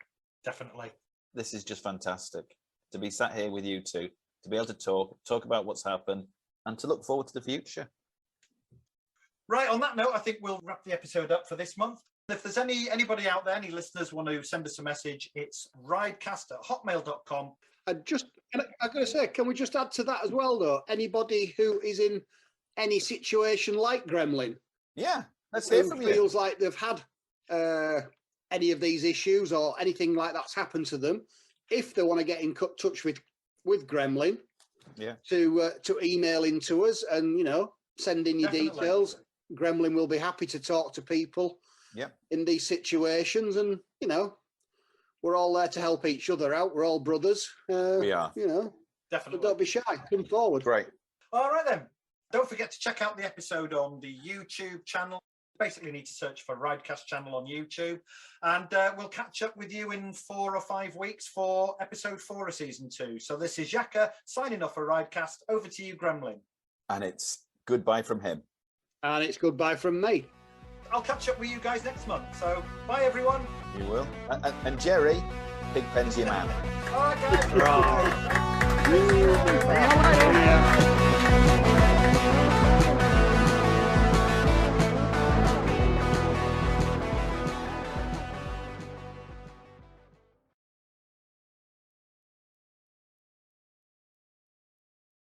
Definitely. This is just fantastic to be sat here with you two, to be able to talk about what's happened, and to look forward to the future. Right. On that note, I think we'll wrap the episode up for this month. If there's anybody out there, any listeners want to send us a message, it's ridecast@hotmail.com. I'm going to say, can we just add to that as well, though? Anybody who is in any situation like Gremlin, Yeah, let's hear who from you. feels like they've had any of these issues or anything like that's happened to them, if they want to get in touch with Gremlin, Yeah. to email into us and send in your Definitely. details. Gremlin will be happy to talk to people in these situations, and we're all there to help each other out. We're all brothers. We are. So Definitely. don't be shy. Come forward. Great. All right then. Don't forget to check out the episode on the YouTube channel. Basically need to search for Ridecast channel on YouTube, and we'll catch up with you in 4 or 5 weeks for episode 4 of season 2. So this is Yakka signing off for Ridecast. Over to you, Gremlin. And it's goodbye from him. And it's goodbye from me. I'll catch up with you guys next month. So bye everyone. You will. And Jerry, Pigpen's your man. Bye guys.